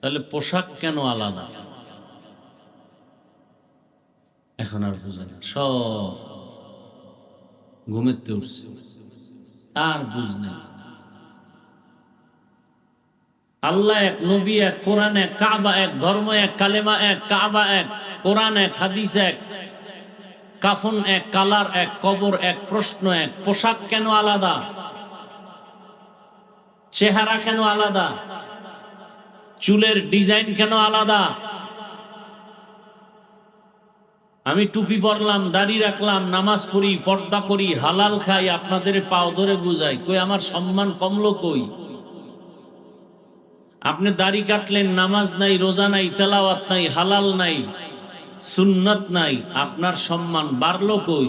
তাহলে পোশাক কেন আলাদা? এখন আর বুঝে না, সব ঘুমেতে উঠছে আর বুঝনে। আল্লাহ এক, নবী এক, কোরআন এক, কাবা এক, ধর্ম এক, কালেমা এক, কাবা এক, কোরআন এক, হাদিস এক, কাফন এক, কালার এক, কবর এক, প্রশ্ন এক। পোশাক কেন আলাদা? চেহারা কেন আলাদা? চুলের ডিজাইন কেন আলাদা? আমি টুপি পরলাম, দাড়ি রাখলাম, নামাজ পড়ি, পর্দা করি, হালাল খাই, আপনাদের পাও ধরে বুঝাই, কই আমার সম্মান কমলো কই? আপনি দাড়ি কাটলেন, নামাজ নাই, রোজা নাই, তেলাওয়াত নাই, হালাল নাই, সুন্নাত নাই, আপনার সম্মান বাড়লো কই?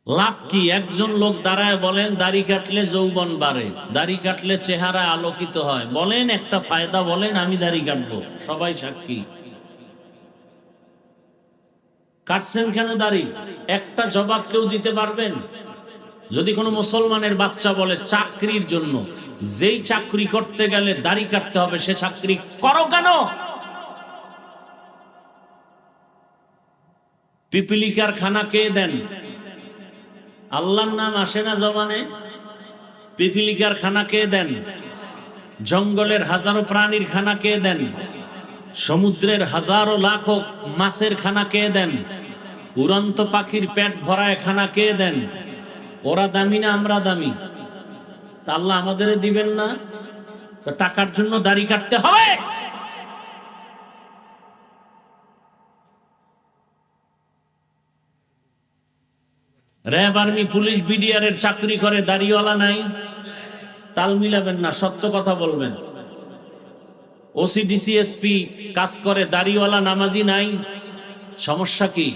লাভ কি? একজন লোক দাঁড়ায় বলেন দাড়ি কাটলে যৌবন বাড়ে, দাড়ি কাটলে চেহারা আলোকিত হয়। বলেন একটা ফায়দা বলেন, আমি দাড়ি কাটবো, সবাই সাক্ষী। কাটছেন কেন দাড়ি? একটা জবাব কেউ দিতে পারবেন? যদি কোনো মুসলমানের বাচ্চা বলে চাকরির জন্য, যেই চাকরি করতে গেলে দাড়ি কাটতে হবে, সে চাকরি করো কেন? পিপিলিকার খানা কে দেন? আল্লাহর নাম আসে না জবানে? পিপিলিকার খানা কে দেন? জঙ্গলের হাজারো প্রাণীর খানা কে দেন? সমুদ্রের হাজারো লাখো মাছের খানা কে দেন? উড়ন্ত পাখির পেট ভরায় খানা কে দেন? ওরা দামি না আমরা দামি? তা আল্লাহ আমাদের দিবেন না? তো টাকার জন্য দাড়ি কাটতে হবে? র্যাব, আর্মি, পুলিশ, বিডিআর এর চাকরি করে, দাড়িওয়ালা নাই? তাল মিলাবেন না, সত্য কথা বলবেন। ওসি, ডিসি, এসপি কাজ করে, দাড়িওয়ালা নামাজি নাই? সমস্যা কি?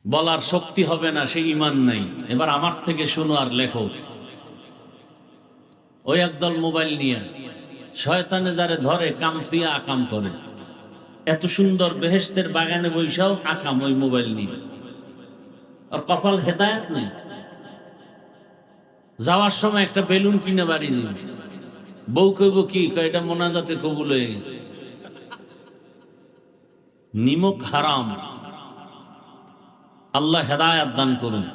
বলার শক্তি হবে না, সে ঈমান নাই। এবার আমার থেকে শুনো আর লেখো। ওই একদল মোবাইল নিয়ে শয়তানে যারে ধরে কাম থুইয়া আকাম করে। এত সুন্দর বেহেশতের বাগানে বৈশাও আকাম ওই মোবাইল নিয়ে। আর কপাল হেদায়েত নেই। যাওয়ার সময় একটা বেলুন কিনে বাড়ি দিবে, বউ কইব কি, এটা মোনাজাতে কবুল হয়ে গেছে। নিমক হারাম। আল্লাহ হেদায়েত দান করুন।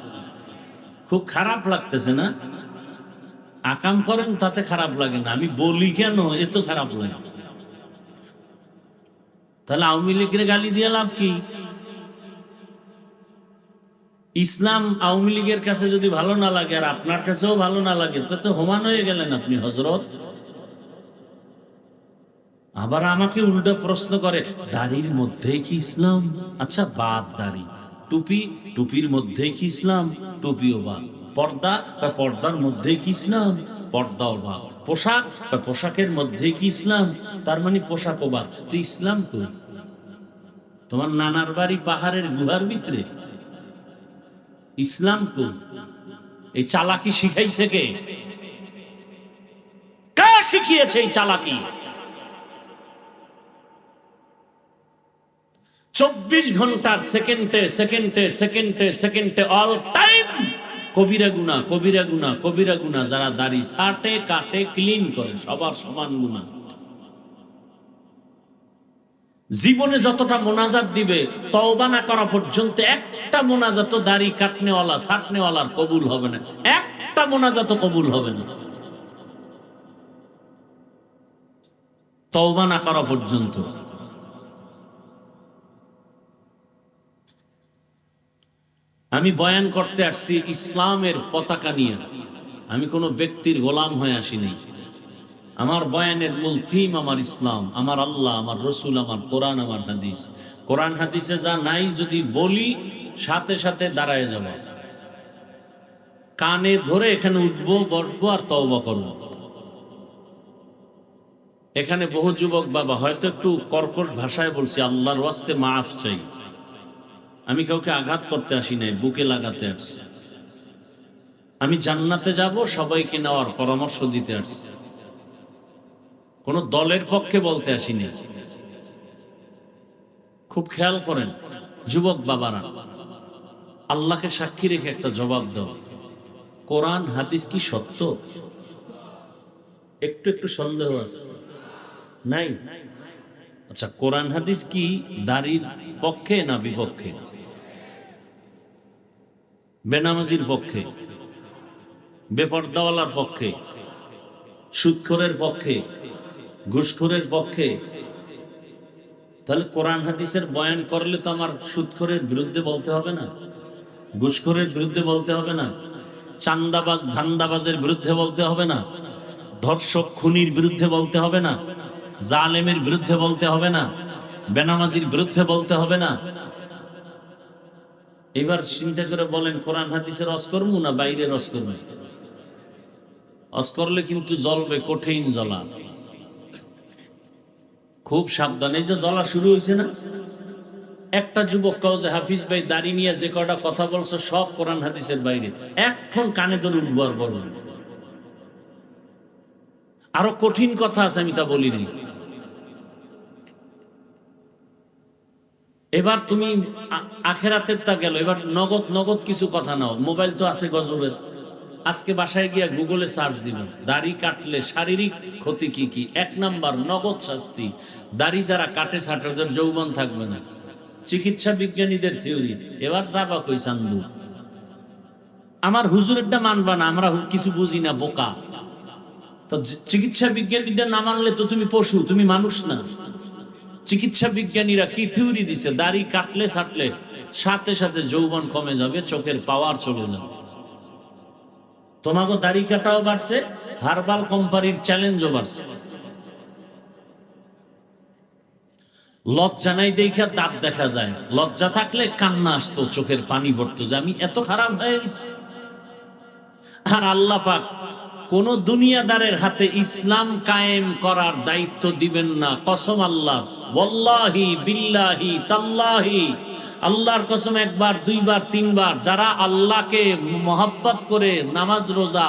খুব খারাপ লাগতেছে না? আকাম করেন তাতে খারাপ লাগে না, আমি বলি কেন এত খারাপ লাগে। তাহলে আওয়ামী লীগের গালি দিয়ে লাভ কি? ইসলাম আওয়ামী লীগের কাছে যদি ভালো না লাগে আর আপনার কাছেও ভালো না লাগে, তো হোমান হয়ে গেলেন আপনি হযরত। আবার আমাকে উল্টো প্রশ্ন করে, দাড়ির মধ্যেই কি ইসলাম? আচ্ছা বাদ দাড়ি, টুপি, টুপির মধ্যেই কি ইসলাম? টুপিও বাদ। পর্দা, পর্দার মধ্যেই কি ইসলাম? পর্দাও বাদ। পোশাক, পোশাকের মধ্যেই কি ইসলাম? তার মানে পোশাকও বাদ। তো ইসলাম কই? তোমার নানার বাড়ি পাহাড়ের গুহার ভিতরে? ইসলাম কই? এই চালাকি শিখাইছে কে? কে শিখিয়েছে এই চালাকি? 24 ঘন্টার সেকেন্ডে সেকেন্ডে সেকেন্ডে সেকেন্ডে অল টাইম কবিরা গুনাহ, কবিরা গুনাহ, কবিরা গুনাহ। যারা দাড়ি ছাটে, কাটে, ক্লিন করে, সবার সমান গুনাহ। জীবনে যতটা মোনাজাত দিবে তওবা না করা পর্যন্ত একটা মোনাজাত দাড়ি কাটনেওয়ালা ছাটনেওয়ালার কবুল হবে না, একটা মোনাজাত কবুল হবে না তওবা না করা পর্যন্ত। আমি বয়ান করতে আসছি ইসলামের পতাকা নিয়ে, আমি কোনো ব্যক্তির গোলাম হয়ে আসিনি। আমার বয়ানের মূল থিম আমার ইসলাম, আমার আল্লাহ, আমার রসুল, আমার কোরআন, আমার হাদিস। কোরআন হাদিসে যা নাই যদি বলি সাথে সাথে দাঁড়ায় যাব, কানে ধরে এখানে উঠবো, বসবো আর তওবা করবো। এখানে বহু যুবক বাবা হয়তো একটু কর্কশ ভাষায় বলছি, আল্লাহর ওয়াস্তে মাফ চাই। আমি কাউকে আঘাত করতে আসি নাই, বুকে লাগাতে আসছি। আমি জান্নাতে যাব সবাইকে নেওয়ার পরামর্শ দিতে আসছি, কোন দলের পক্ষে বলতে আসিনি। খুব খেয়াল করেন যুবক বাবারা, আল্লাহকে সাক্ষী রেখে একটা জবাব দাও, কোরআন হাদিস কি সত্য? একটু একটু সন্দেহ আছে নাই? আচ্ছা, কোরআন হাদিস কি দাড়ির পক্ষে না বিপক্ষে? বেনামাজির পক্ষে, বেপর্দাওয়ালার পক্ষে, সুদখোরের পক্ষে, ঘুষখোরের পক্ষে? তাহলে কোরআন হাদিসের বয়ান করলে তো আমার সুদখোরের বিরুদ্ধে বলতে হবে না, ঘুষখোরের বিরুদ্ধে বলতে হবে না, চান্দাবাজ ধান্দাবাজের বিরুদ্ধে বলতে হবে না, ধর্ষক খুনির বিরুদ্ধে বলতে হবে না, জালেমের বিরুদ্ধে বলতে হবে না, বেনামাজির বিরুদ্ধে বলতে হবে না? এবার চিন্তা করে বলেন, কোরআন হাদিসের রস করবো না বাইরের রস করবো? রস করলে কিন্তু জ্বলবে, কঠিন জ্বলা। খুব সাবধান। এই যে জ্বলা শুরু হয়েছে না, একটা যুবক কাউ যে হাফিজ ভাই দাড়ি নিয়ে যে কটা কথা বলছে সব কোরআন হাদিসের বাইরে, এখন কানে ধরে উঠবো আর বলবো। আরো কঠিন কথা আছে, আমি তা বলি নাই। এবার তুমি আখেরাতের তা গেল, এবার নগদ নগদ কিছু কথা নাও। মোবাইল তো আছে গজবের, আজকে বাসায় গিয়া গুগলে সার্চ দিবেন দাড়ি কাটলে শারীরিক ক্ষতি কি কি। 1 নাম্বার নগদ শাস্তি, দাড়ি যারা কাটে ছাটে ওদের যৌবন থাকবে না। চিকিৎসা বিজ্ঞানীদের থিওরি, এবার যাবা কই চান্দু। আমার হুজুরেরটা মানবা না, আমরা কিছু বুঝি না, বোকা। তো চিকিৎসা বিজ্ঞানীটা না মানলে তো তুমি পশু, তুমি মানুষ না। চিকিৎসা বিজ্ঞানীরা কি থিওরি দিছে, দাড়ি কাটলে ছাটলে সাথে সাথে যৌবন কমে যাবে, চোখের পাওয়ার চলে যাবে। তোমাকে দাড়ি কাটাও বাড়ছে, হার্বাল কোম্পানির চ্যালেঞ্জও বাড়ছে। লজ্জা নাই দেখা দাঁত দেখা যায়, লজ্জা থাকলে কান্না আসতো, চোখের পানি পড়তো যে আমি এত খারাপ হয়ে গেছি। আর আল্লাহ পাক কোন দুনিয়াদারের হাতে ইসলাম কায়েম করার দায়িত্ব দিবেন না। কসম আল্লাহ, ওয়াল্লাহি বিল্লাহি তাল্লাহি, আল্লাহর কসম, 1 বার 2 বার 3 বার যারা আল্লাহকে মহব্বত করে নামাজ রোজা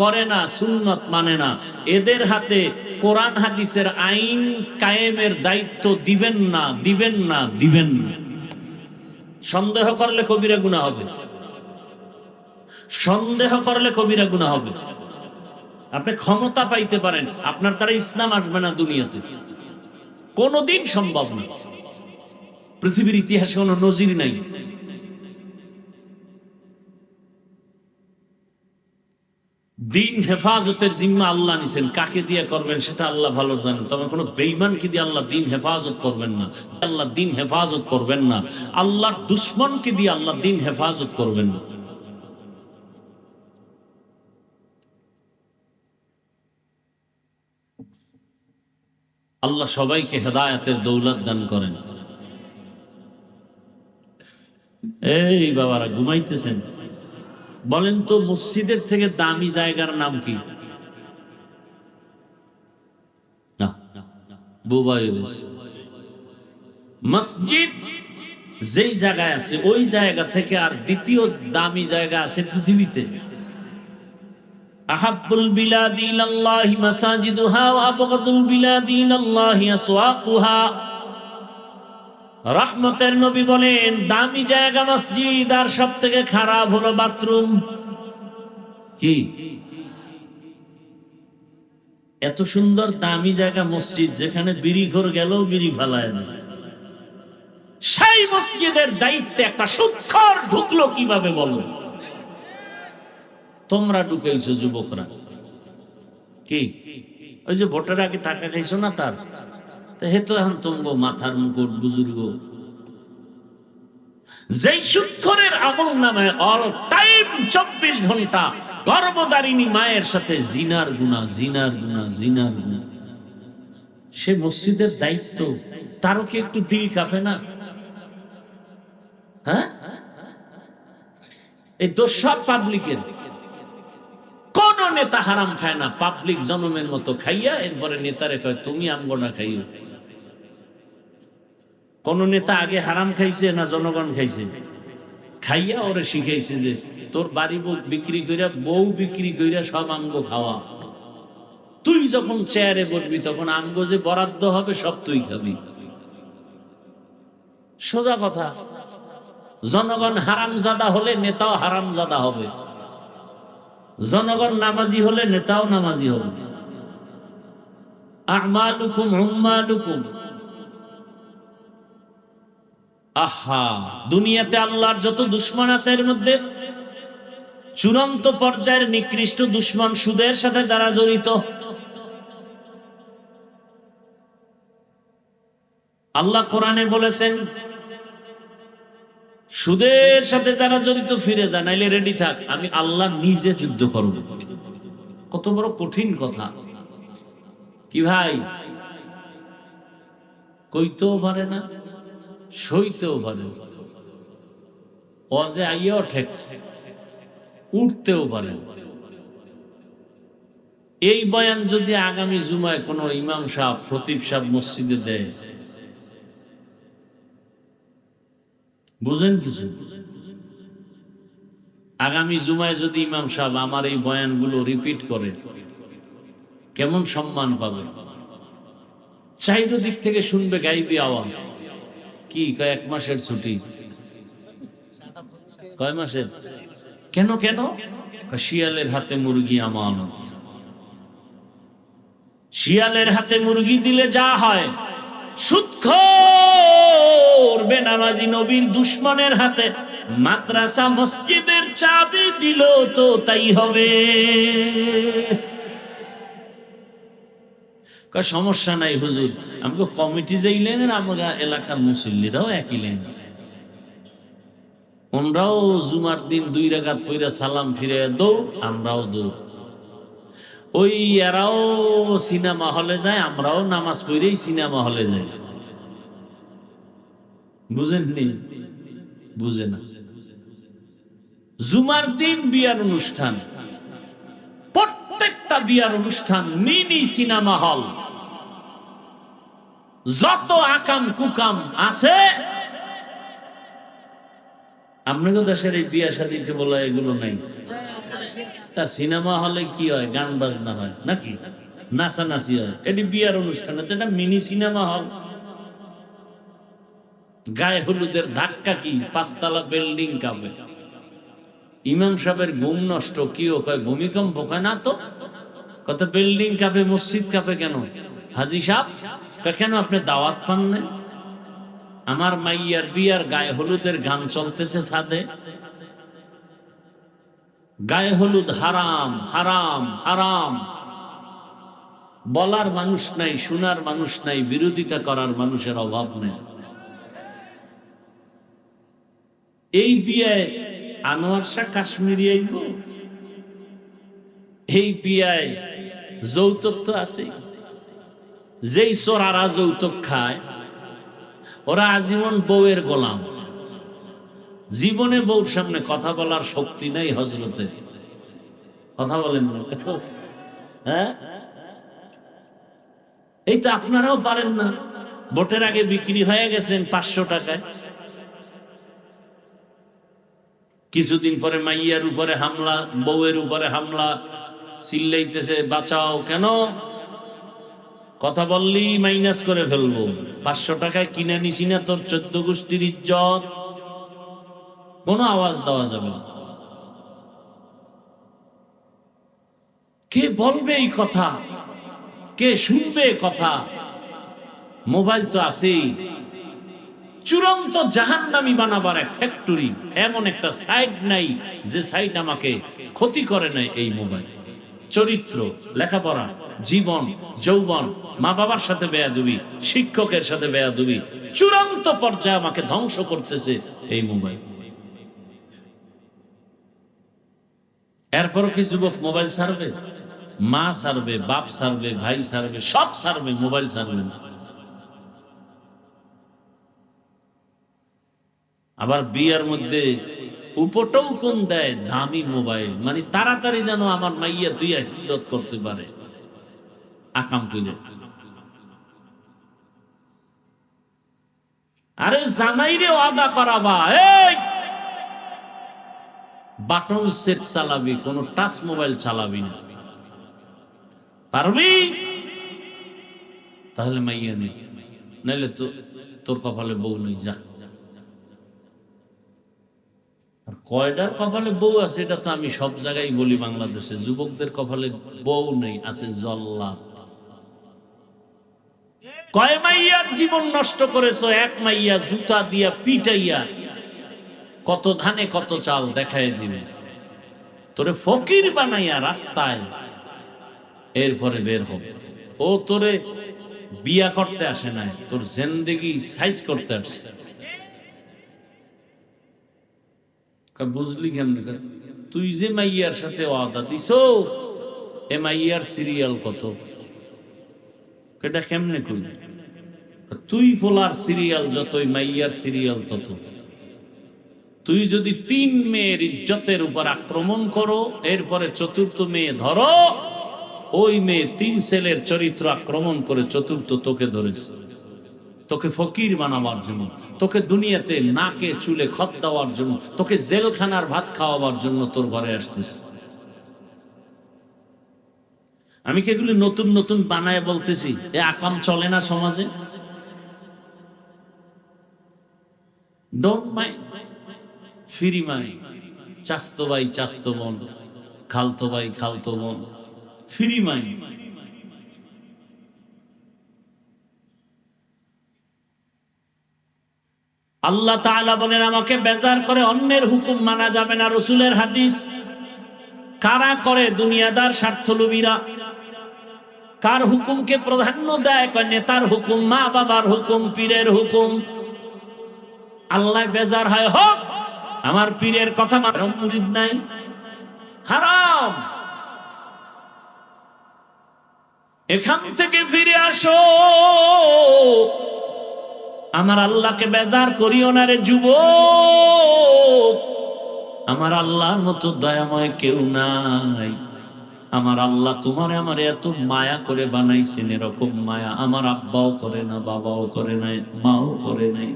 করে না, সুন্নত মানে না, এদের হাতে কোরআন হাদিসের আইন কায়েমের দায়িত্ব দিবেন না, দিবেন না, দিবেন না। সন্দেহ করলে কবিরা গুনাহ হবে, সন্দেহ করলে কবিরা গুনাহ হবে। আপনি ক্ষমতা পাইতে পারেন, আপনার দ্বারা ইসলাম আসবে না দুনিয়াতে, কোনদিন সম্ভব না। পৃথিবীর ইতিহাসে কোনো নজির নাই। দিন হেফাজতের জিম্মা আল্লাহ নিছেন, কাকে দিয়ে করবেন সেটা আল্লাহ ভালো জানেন। তবে কোনো বেঈমানকে দিয়ে আল্লাহ দিন হেফাজত করবেন না, আল্লাহ দিন হেফাজত করবেন না। আল্লাহর দুশ্মনকে দিয়ে আল্লাহ দিন হেফাজত করবেন না। আল্লাহ সবাইকে হেদায়েতের দৌলত দান করেন। এই বাবারা ঘুমাইতেছেন, বলেন তো মসজিদের থেকে দামি জায়গার নাম কি? মসজিদ যেই জায়গায় আছে ওই জায়গা থেকে আর দ্বিতীয় দামি জায়গা আছে পৃথিবীতে। আহাব্বুল বিলাদি ইলাল্লাহি মাসাজিদুহা ওয়া আবগাদুল বিলাদি ইলাল্লাহি আসওয়াকুহা। রহমতের নবী বলেন দামি জায়গা মসজিদ, আর সবথেকে খারাপ হলো বাথরুম। কি এত সুন্দর দামি জায়গা মসজিদ, যেখানে বিড়ি ঘর গেলেও বিড়ি ফালায় না, সেই মসজিদের দায়িত্বে একটা সুদখোর ঢুকলো কিভাবে বলো? তোমরা ঢুকেছো যুবকরা। কি ওই যে ভোটের আগে টাকা খাইছো না তার, তো হে তো এখন তোমার মাথার মুকুট বুজুর্গ। যেই সুদখোরের আমল নামে অল টাইম 24 ঘন্টা গর্ভধারিণী মায়ের সাথে জিনার গুনাহ, জিনার গুনাহ, জিনার গুনাহ, সে মসজিদের দায়িত্ব, তারও কি একটু দিল কাঁপে না? হ্যাঁ, এই দোষ সব পাবলিকের। কোন নেতা হারাম খায় না, পাবলিক জনমের মতো খাইয়া এরপরে নেতারে কয় তুমি আমগো না খাইও। কোন নেতা আগে হারাম খাইছে না জনগণ খাইছে? খাইয়া ওরে শিখাইছে যে তোর বাড়ি বিক্রি কইরা, বউ বিক্রি কইরা সব আমগো খাওয়া, তুই যখন চেয়ারে বসবি তখন আমগো যে বরাদ্দ হবে সব তুই খাবি। সোজা কথা। জনগণ হারামজাদা হলে নেতাও হারামজাদা হবে, জনগণ নামাজি হলে নেতাও নামাজি হবে। আমালুকুম উম্মালুকুম। আহা, দুনিয়াতে আল্লাহর যত দুশমন আছে এর মধ্যে চূড়ান্ত পর্যায়ের নিকৃষ্ট দুশমন সুদের সাথে যারা জড়িত। আল্লাহ কোরআনে বলেছেন সুদের সাথে যারা জড়িত ফিরে যা, নাইলে রেডি থাক, আমি আল্লাহ নিজে যুদ্ধ করব। কত বড় কঠিন কথা! কি ভাই, কইতেও পারে না, সইতেও পারে, ওয়াজে আইয়াও ঠেকছে, উঠতেও পারে। এই বয়ান যদি আগামী জুমায় কোনো ইমাম সাহেব, খতিব সাহেব মসজিদে দেয়, বুঝেন কিছু? আগামী জুমায় যদি ইমাম সাহেব আমার এই বয়ানগুলো রিপিট করে, কেমন সম্মান পাবে? চাইরো দিক থেকে শুনবে গাইবি আওয়াজ। কি কয় 1 মাসের ছুটি? কয় মাসের? কেন কেন? শিয়ালের হাতে মুরগি আমানত। শিয়ালের হাতে মুরগি দিলে যা হয়, সুদখোর বেনামাজি নবীর দুশমনের হাতে মাদ্রাসা মসজিদের চাবি দিল তো তাই হবে। সমস্যা নাই হুজুর, আমাকে কমিটি যেই লেন, আমরা এলাকার মুসল্লিরাও একই লেন, ওনরাও জুমার দিন 2 রাকাত পইরা সালাম ফিরে দৌড়, আমরাও দৌড়। ওই এরাও সিনেমা হলে যায়, আমরাও নামাজ পড়েই সিনেমা হলে যাই। বুঝেননি? বুঝে না। জুমার দিন বিয়ার অনুষ্ঠান, প্রত্যেকটা বিয়ার অনুষ্ঠান মিনি সিনেমা হল। যত আকাম কুকাম আছে আপনাদের দেশের এই বিয়া শাদীকে বলা এগুলো নাই। তার সিনেমা হলে কি হয়? গান বাজনা হয় নাকি নাচানাচি হয়? এটি বিয়ার অনুষ্ঠান, এটা মিনি সিনেমা হল। গায়ে হলুদের ধাক্কা কি 5 তলা বিল্ডিং কাঁপে। ইমাম সাহেবের ঘুম নষ্ট, কিও কয় ভূমিকম্প, কয় না তো, কত বিল্ডিং কাঁপে, মসজিদ কাঁপে কেন? হাজি সাহেব কেন আপনি দাওয়াত পান না? আমার মাইয়ার বিয়ার গায়ে হলুদের গান চলতেছে ছাদে। গায়ে হলুদ হারাম, হারাম, হারাম। বলার মানুষ নাই, শোনার মানুষ নাই, বিরোধিতা করার মানুষের অভাব নেই। এই বিয়ায় আনোয়ার শাহ কাশ্মীরি আইব, এই বিয়ায় যৌতুক তো আছে। যেই চোরারা যৌতুক খায় ওরা আজীবন বউয়ের গোলাম। জীবনে বউর সামনে কথা বলার শক্তি নাই হযরতে। কথা বলেন না? হ্যাঁ, এই তো আপনারাও পারেন না। ভোটের আগে বিক্রি হয়ে গেছেন 500 টাকায়। কিছুদিন পরে মাইয়ার উপরে হামলা, বউয়ের উপরে হামলা, চিল্লাইতেছে বাঁচাও। কেন? কথা বললি মাইনাস করে ফেলবো। 500 টাকায় কিনে নিছি না তোর 14 গোষ্ঠীর ইজ্জত। কোনো আওয়াজ দেওয়া যাবে না। কে বলবে এই কথা? কে শুনবে কথা? মোবাইল তো আছেই, চূড়ান্ত জাহান্নামী বানাবার এক ফ্যাক্টরি, এমন একটা সাইট নাই যে সাইট আমাকে ক্ষতি করে নাই। এই মোবাইল চরিত্র, লেখাপড়া, জীবন, যৌবন, মা বাবার সাথে বেয়াদবি, শিক্ষকের সাথে বেয়াদবি, চূড়ান্ত পর্যায়ে আমাকে ধ্বংস করতেছে এই মোবাইল। এরপরও কি যুবক মোবাইল ছাড়বে? মা ছাড়বে, বাপ ছাড়বে, ভাই ছাড়বে, সব ছাড়বে, মোবাইল ছাড়বে না। আবার বিয়ার মধ্যে উপটৌকন দেয় দামি মোবাইল, মানে তাড়াতাড়ি যেন আমার মাইয়া তুই হিজরত করতে পারে, আকাম কইলে। আরে জামাইরে ওয়াদা করাবা, এই বাটন সেট চালাবি, কোন টাচ মোবাইল চালাবি না, পারবি? তাহলে মাইয়া নেই, নাইলে তো তোর কপালে বউ নেই, যা। কয়টার কপালে বউ আছে এটা তো আমি সব জায়গায় বলি, বাংলাদেশে যুবকদের কপালে বউ নেই, আছে জল্লাদ। কয় মাইয়ার জীবন নষ্ট করেছো, এক মাইয়া জুতা দিয়া পিটাইয়া কত ধানে কত চাল দেখায় দিবে, তোরে ফকির বানাইয়া রাস্তায় এরপরে বের হবে। ও তোরে বিয়া করতে আসে নাই, তোর জিন্দেগি সাইজ করতে আসছে। বুঝলি কেমন? তুই যে মাইয়ার সাথে ওয়াদা দিছো, এ মাইয়ার সিরিয়াল কত, এটা কেমনে করলি? তুই ফোলার সিরিয়াল যতই, মাইয়ার সিরিয়াল তত। তুই যদি 3 মেয়ের ইজ্জতের উপর আক্রমণ করো, এরপরে 4র্থ মেয়ে ধরো, ওই মেয়ে 3 ছেলের চরিত্র আক্রমণ করে 4র্থ তোকে ধরেছে, তোকে ফকির বানাবার জন্য, তোকে দুনিয়াতে নাকে চুলে খত দেওয়ার জন্য, তোকে জেলখানার ভাত খাওয়াবার জন্য তোর ঘরে আসতেছে। আমি কি এগুলি নতুন নতুন বানায় বলতেছি? এ আকাম চলে না সমাজে? Don't mind, free mind. চাস্তো ভাই চাস্তো বোন, খালতো ভাই খালতো বোন, ফ্রি মাইন্ড। আল্লাহ তাআলা বলেন, আমাকে বেজার করে অন্যের হুকুম মানা যাবে না। রাসূলের হাদিস। কারা করে? দুনিয়াদার স্বার্থলোভীরা। কার হুকুমকে প্রাধান্য দেয়? কয় নেতার হুকুম, মা বাবার হুকুম, পীরের হুকুম। আল্লাহ বেজার হয়, হোক আমার পীরের কথা মানো, মুরিদ নাই, হারাম। এখান থেকে ফিরে আসো, আমার আল্লাহকে বেজার করিও না রে যুবক। আমার আল্লাহর মতো দয়াময় কেউ নাই। আমার আল্লাহ তোমারে আমারে এত মায়া করে বানাইছেন, এরকম মায়া আমার আব্বাও করে না, বাবাও করে নাই, মাও করে নাই।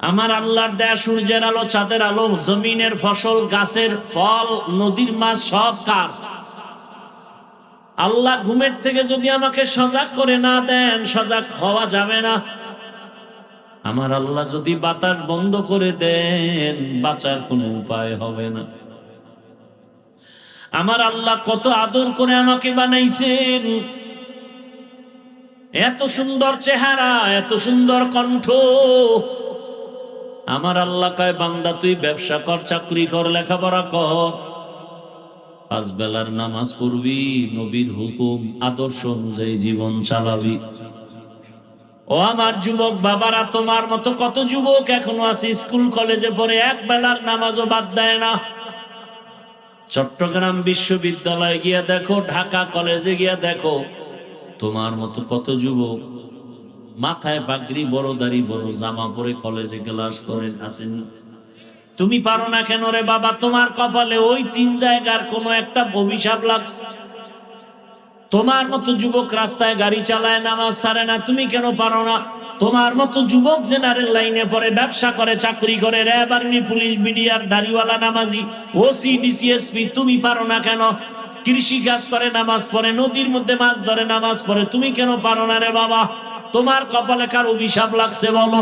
আমার আল্লাহর দেয়া সূর্যের আলো, চাঁদের আলো, জমিনের ফসল, গাছের ফল, নদীর মাছ সব কার? আল্লাহ ঘুমের থেকে যদি আমাকে সজাগ করে না দেন, সজাগ হওয়া যাবে না। আমার আল্লাহ যদি বাতাস বন্ধ করে দেন, বাঁচার কোনো উপায় হবে না। আমার আল্লাহ কত আদর করে আমাকে বানাইছেন, এত সুন্দর চেহারা, এত সুন্দর কণ্ঠ। আমার আল্লাহ কয়, বান্দা তুই ব্যবসা কর, চাকরি কর, লেখাপড়া কর, 5 বেলার নামাজ পড়বি, নবীর হুকুম আদর্শ অনুযায়ী জীবন চালাবি। ও আমার যুবক বাবারা, তোমার মতো কত যুবক এখনো আছে স্কুল কলেজে পড়ে, 1 বেলার নামাজও বাদ দেয় না। চট্টগ্রাম বিশ্ববিদ্যালয়ে গিয়া দেখো, ঢাকা কলেজে গিয়া দেখো, তোমার মতো কত যুবক মাথায় পাগড়ি, বড় দাড়ি, বড় জামা পরে কলেজে ক্লাস করেন, আছেন। তুমি পারো না কেন রে বাবা? তোমার কপালে ওই 3 জায়গার কোনো একটা অভিশাপ লাগছে। তোমার মতো যুবক রাস্তায় গাড়ি চালায়, নামাজ ছাড়ে না, তুমি কেন পারো না? তোমার মতো যুবক জেনারেল লাইনে পড়ে, ব্যবসা করে, চাকরি করে, র্যাব, আর্মি, পুলিশ, বিডিআর, দাড়িওয়ালা, নামাজি, ওসি, ডিসিএসপি, তুমি পারো না কেন? কৃষি কাজ করে, নামাজ পড়ে, নদীর মধ্যে মাছ ধরে, নামাজ পড়ে, তুমি কেন পারো না রে বাবা? তোমার কপালে কার অভিশাপ লাগছে বলো?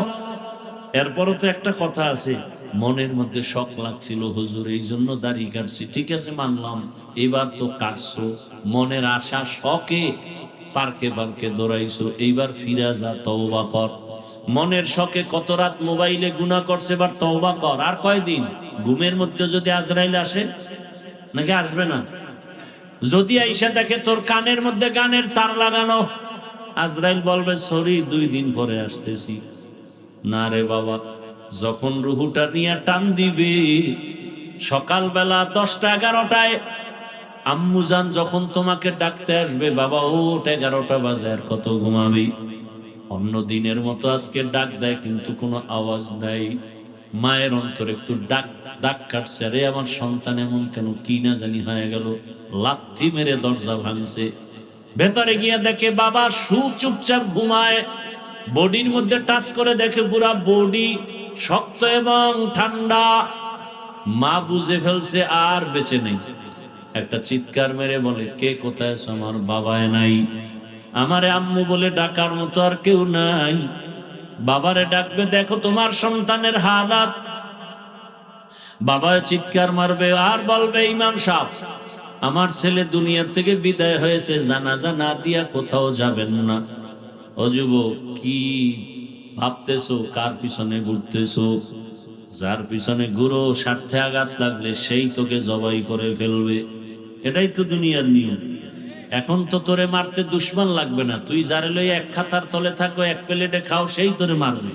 এরপরও তো একটা কথা আছে, মনের মধ্যে শখ লাগছিল হুজুর, এই জন্য দাড়ি কাটছি। ঠিক আছে, মানলাম, এবার তো কাটছো, মনের আশা শখে পার্কে পার্কে দৌড়াইছো, এইবার ফিরা যা, তওবা কর। মনের শখে কত রাত মোবাইলে গুনাহ করছে, এবার তওবা কর। আর কয়দিন? ঘুমের মধ্যে যদি আজরাইল আসে, নাকি আসবে না? যদি আইসা দেখে তোর কানের মধ্যে গানের তার লাগানো, আজরাইল বলবে সরি 2 দিন পরে আসতেছি। না রে বাবা, যখন রুহুটা নিয়ে টান দিবে সকালবেলা 10টা 11টায় আম্মুজান যখন তোমাকে ডাকতে আসবে, বাবা ওঠ 11টা বাজে, আর কত ঘুমাবি? অন্য দিনের মতো আজকে ডাক দেয় কিন্তু কোনো আওয়াজ নাই। মায়ের অন্তরে একটু ডাক কাটছে, আরে আমার সন্তান এমন কেন, কি না জানি হয়ে গেল। লাথি মেরে দরজা ভাঙছে, ভেতরে গিয়ে দেখে বাবা চুপচাপ ঘুমায়। বডির মধ্যে টাচ করে দেখে পুরা বডি শক্ত এবং ঠান্ডা। মা বুঝে ফেলছে আর বেঁচে নেই। একটা চিৎকার মেরে বলে, কে কোথায় আছো? আমার বাবায় নাই, আমারে আম্মু বলে ডাকার মতো আর কেউ নাই। বাবারে ডাকবে, দেখো তোমার সন্তানের হালাত। বাবা চিৎকার মারবে আর বলবে, ইমাম সাহেব আমার ছেলে দুনিয়া থেকে বিদায় হয়েছে, জানাজা না দিয়া কোথাও যাবেন না। ও যুবক, কি ভাবতেছো? কার পিছনে ঘুরতেছো? যার পিছনে ঘুরো স্বার্থে আঘাত লাগলে সেই তোকে জবাই করে ফেলবে। এটাই তো দুনিয়ার নিয়ম। এখন তো তোরে মারতে দুশ্মন লাগবে না, তুই যারে লই এক খাতার তলে থাকো, এক প্লেটে খাও, সেই তোরে মারবে।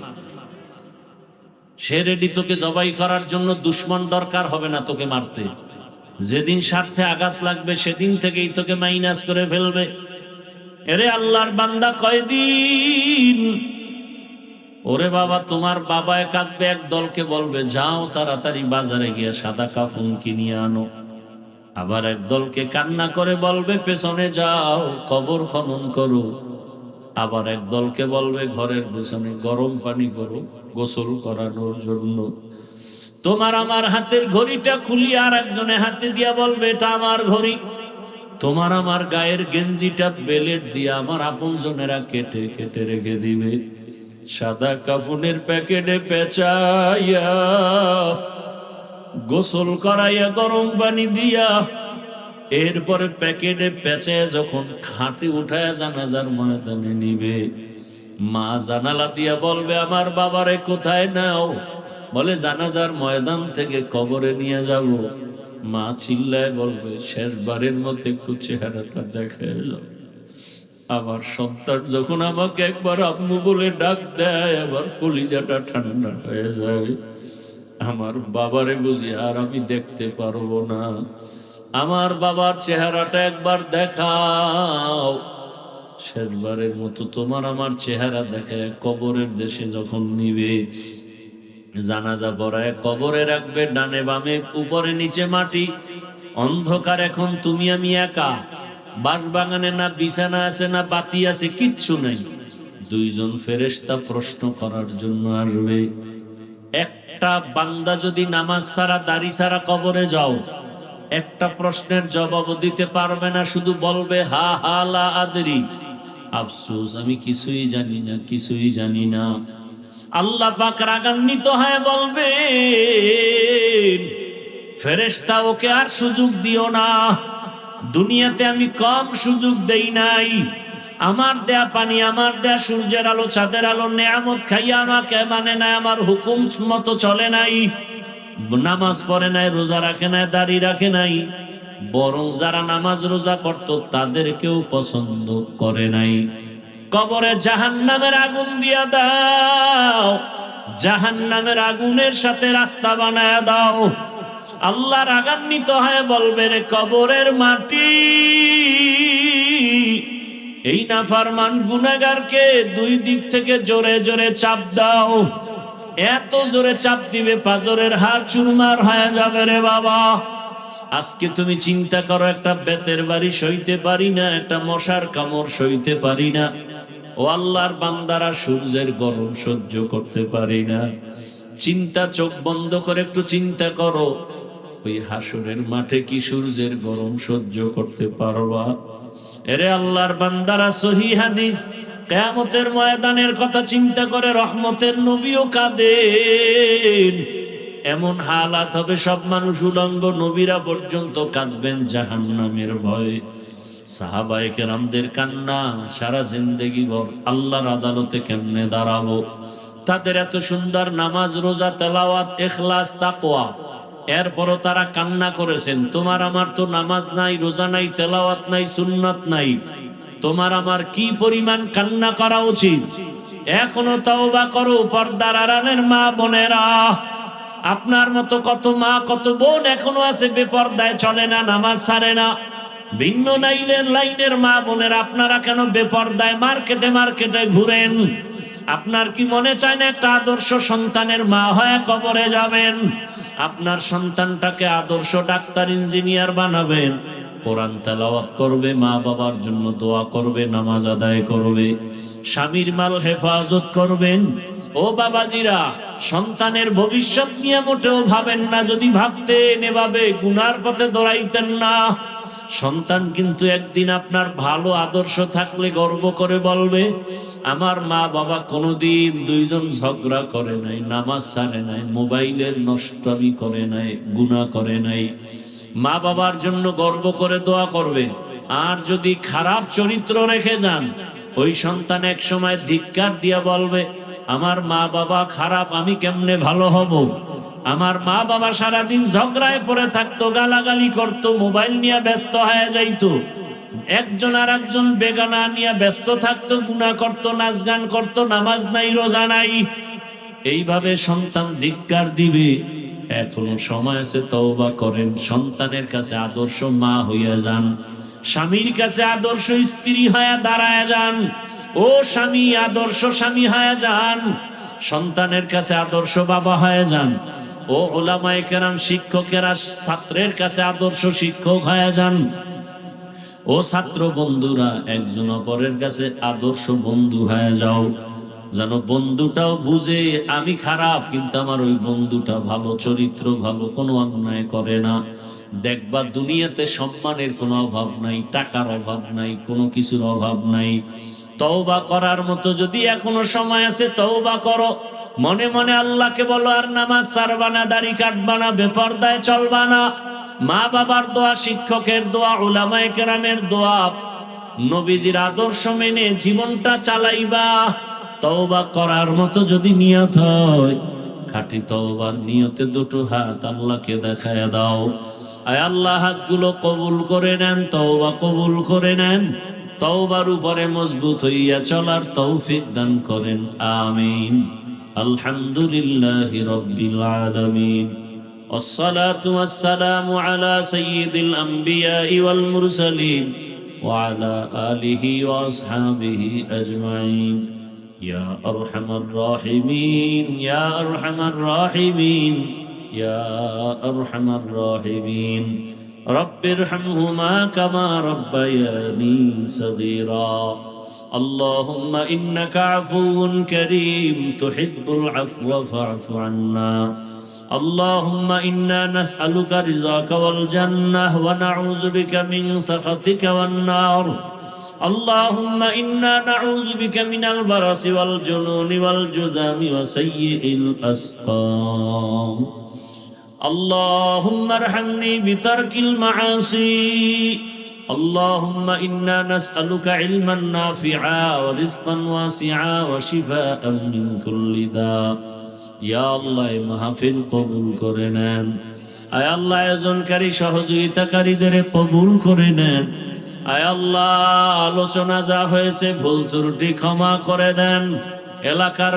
সে রেডি তোকে জবাই করার জন্য, দুশ্মন দরকার হবে না তোকে মারতে। যেদিন স্বার্থে আঘাত লাগবে সেদিন থেকেই তোকে মাইনাস করে ফেলবে। এরে আল্লাহর বান্দা, কয়দিন? ওরে বাবা, তোমার বাবায় কাঁদবে, এক দলকে বলবে যাও তাড়াতাড়ি বাজারে গিয়ে সাদা কাফন কিনিয়ে আনো। আবার এক দলকে কান্না করে বলবে পেছনে যাও কবর খনন করো। আবার এক দলকে বলবে ঘরের পেছনে গরম পানি করো গোসল করানোর জন্য। তোমার আমার হাতের ঘড়িটা খুলিয়ে আর একজনে হাতে দিয়া বলবে এটা আমার ঘড়ি। তোমার আমার গায়ের গেঞ্জিটা বেলেট দিয়ে আমার আপনজনেরা কেটে কেটে রেখে দিবে। সাদা কাফনের প্যাকেটে পেঁচাইয়া গোসল করাইয়া গরম পানি দিয়া, এরপরে প্যাকেটে পেঁচায় যখন খাটে উঠায় জানাজার ময়দানে নিবে, মা জানালা দিয়া বলবে আমার বাবারে কোথায় নাও? বলে জানাজার ময়দান থেকে কবরে নিয়ে যাব। মা চিল্লায় বলবে শেষবারের মতো একটু চেহারাটা দেখে এলো। আমার সন্তান যখন আমাকে একবার আম্মু বলে ডাক দেয়, আবার কলিজাটা ঠান্ডা হয়ে যায়। আমার বাবারে বুঝি আর আমি দেখতে পারবো না। আমার বাবার চেহারাটা একবার দেখাও। শেষবারের মতো তোমার আমার চেহারা দেখে কবরের দেশে যখন নিবে, জানাজা পড়ায় কবরে রাখবে, ডানে বামে উপরে নিচে মাটি, অন্ধকার। এখন তুমি আমি একা, বাঁশবাগানে না বিছানা আছে না বাতি আছে, কিচ্ছু নেই। 2 জন ফেরেশতা প্রশ্ন করার জন্য আসবে। একটা বান্দা যদি নামাজ ছাড়া দাড়ি ছাড়া কবরে যাও, একটা প্রশ্নের জবাব দিতে পারবে না, শুধু বলবে হা হা লা আদরি, আফসোস আমি কিছুই জানি না, কিছুই জানি না। আল্লাহ পাক রাগান্বিত হয়ে বলবে ফেরেশতা ওকে আর সুযোগ দিও না। দুনিয়াতে আমি কম সুযোগ দেই নাই। আমার দেয়া পানি, আমার দেয়া সূর্যের আলো, চাঁদের আলো, নেয়ামত খাইয়া আমাকে মানে না, আমার হুকুম মতো চলে নাই, নামাজ পড়ে নাই, রোজা রাখে নাই, দাড়ি রাখে নাই, বরং যারা নামাজ রোজা করত তাদেরকেও পছন্দ করে নাই। কবরে জাহান্নামের আগুন দিয়া দাও, জাহান্নামের আগুনের সাথে রাস্তা বানায়া দাও। আল্লাহ রাগান্বিত হয়ে বলবে রে কবরের মাটি, এই নাফরমান গুনাহগারকে 2 দিক থেকে জোরে জোরে চাপ দাও। এত জোরে চাপ দিবে পাজরের হাড় চুরমার হয়ে যাবে রে বাবা। আজকে তুমি চিন্তা করো, একটা বেতের বাড়ি সইতে পারি না, একটা মশার কামড় সইতে পারি না। ও আল্লাহর বান্দারা, সূর্যের গরম সহ্য করতে পারি না। চিন্তা, চোখ বন্ধ করে একটু চিন্তা করো, ওই হাসরের মাঠে কি সূর্যের গরম সহ্য করতে পারবা? এরে আল্লাহর বান্দারা, সহিহ হাদিস, কিয়ামতের ময়দানের কথা চিন্তা করে রহমতের নবীও কাঁদেন। এমন হালাত হবে সব মানুষ উলঙ্গ, নবীরা পর্যন্ত কাঁদবেন জাহান্নামের ভয়ে। সাহাবায়ে কেরামদের কান্না সারা জিন্দেগি ভর আল্লাহর আদালতে কেমনে দাঁড়াবো, তাদের এত সুন্দর নামাজ, রোজা, তেলাওয়াত, ইখলাস, তাকওয়া, এরপরও তারা কান্না করেছেন। তোমার আমার তো নামাজ নাই, রোজা নাই, তেলাওয়াত নাই, সুন্নাত নাই, তোমার আমার কি পরিমাণ কান্না করা উচিত। এখনো তওবা করো পর্দার আড়ালের মা বোনেরা। আপনার মতো কত মা কত বোন এখনো আছে বেপর্দায়, চলে না, নামাজ ছাড়ে না। ভিন্ন লাইনের মা বোনেরা আপনারা কেন বেপর্দায় মার্কেটে মার্কেটে ঘুরেন? আপনার কি মনে চায় না একটা আদর্শ সন্তানের মা হয়ে কবরে যাবেন? আপনার সন্তানটাকে আদর্শ ডাক্তার, ইঞ্জিনিয়ার বানাবেন, কোরআন তেলাওয়াত করবে, মা বাবার জন্য দোয়া করবে, নামাজ আদায় করবে, স্বামীর মাল হেফাজত করবেন। ও বাবাজিরা, সন্তানের ভবিষ্যৎ নিয়ে মোটেও ভাবেন না। যদি ভাবতেন এভাবে গুনার পথে দৌড়াইতেন না। সন্তান কিন্তু একদিন আপনার ভালো আদর্শ থাকলে গর্ব করে বলবে, আমার মা বাবা কোনোদিন দুইজন ঝগড়া করে নাই, নামাজ ছাড়ে নাই, মোবাইলের নষ্টামি করে নাই, গুনাহ করে নাই। মা বাবার জন্য গর্ব করে দোয়া করবে। আর যদি খারাপ চরিত্র রেখে যান, ওই সন্তান এক সময় ধিক্কার দিয়া বলবে, আমার মা বাবা খারাপ, আমি কেমনে ভালো হব? আমার মা বাবা সারাদিন ঝগড়ায় পড়ে থাকতো, গালাগালি করতো, মোবাইল নিয়ে ব্যস্ত হয়ে যাইতো, একজন আর একজন বেগানা নিয়ে ব্যস্ত থাকতো, গুনাহ করতো, নাচ গান করতো, নামাজ নাই, রোজা নাই। এইভাবে সন্তান ধিক্কার দিবে। এখনো সময় আছে, তওবা করেন, সন্তানের কাছে আদর্শ মা হইয়া যান, স্বামীর কাছে আদর্শ স্ত্রী হয়ে দাঁড়ায় যান। ও স্বামী, আদর্শ স্বামী হয়ে যান, সন্তানের কাছে আদর্শ বাবা হয়ে যান। ও উলামায়ে কেরাম, শিক্ষকেরা ছাত্রের কাছে আদর্শ শিক্ষক হয়ে যান। ও ছাত্র বন্ধুরা, একজন অপরের কাছে আদর্শ বন্ধু হয়ে যাও, যেন বন্ধুটাও বুঝে আমি খারাপ কিন্তু আমার ওই বন্ধুটা ভালো, চরিত্র ভালো, কোনো অন্যায় করে না। দেখবা দুনিয়াতে সম্মানের কোনো অভাব নাই, টাকার অভাব নাই, কোনো কিছুর অভাব নাই। তওবা করার মতো যদি এখনো সময় আছে, তওবা করো। মনে মনে আল্লাহকে বলো, আর নামাজ ছাড়বা না, দাড়ি কাটবা না, বেপরদায় চলবা না। মা বাবার দোয়া, শিক্ষকের দোয়া, উলামায়ে কেরামের দোয়া, নবীজির আদর্শ মেনে জীবনটা চালাইবা। তওবা করার মতো যদি নিয়ত হয়, খাঁটি তওবার নিয়তে দুটো হাত আল্লাহকে দেখায় দাও। আয় আল্লাহ, হাতগুলো কবুল করে নেন, তওবা কবুল করে নেন। তওবার উপরে মজবুত হইয়া চলার তৌফিক দান করেন, আমিন। আলহামদুলিল্লাহি রাব্বিল আলামিন। والصلاة والسلام على سيد الأنبياء والمرسلين وعلى آله وأصحابه أجمعين. يا أرحم الراحمين، يا أرحم الراحمين، يا أرحم الراحمين. رب ارحمهما كما ربياني صغيرا. اللهم إنك عفو كريم تحب العفو فاعف عنا. اللهم إنا نسألك رضاك والجنة ونعوذ بك من سخطك والنار. اللهم إنا نعوذ بك من البرص والجنون والجذام وسيء الأسقام. اللهم ارحمني بترك المعاصي. اللهم إنا نسألك علما نافعا ورزقا واسعا وشفاء من كل داء. ইয়া আল্লাহ, মাহফিল কবুল করে নেন। আয় আল্লাহ, আয়োজনকারী সহযোগিতাকারীদের কবুল করে নেন। আয় আল্লাহ, আলোচনা যা হয়েছে ভুল ত্রুটি ক্ষমা করে দেন। এলাকার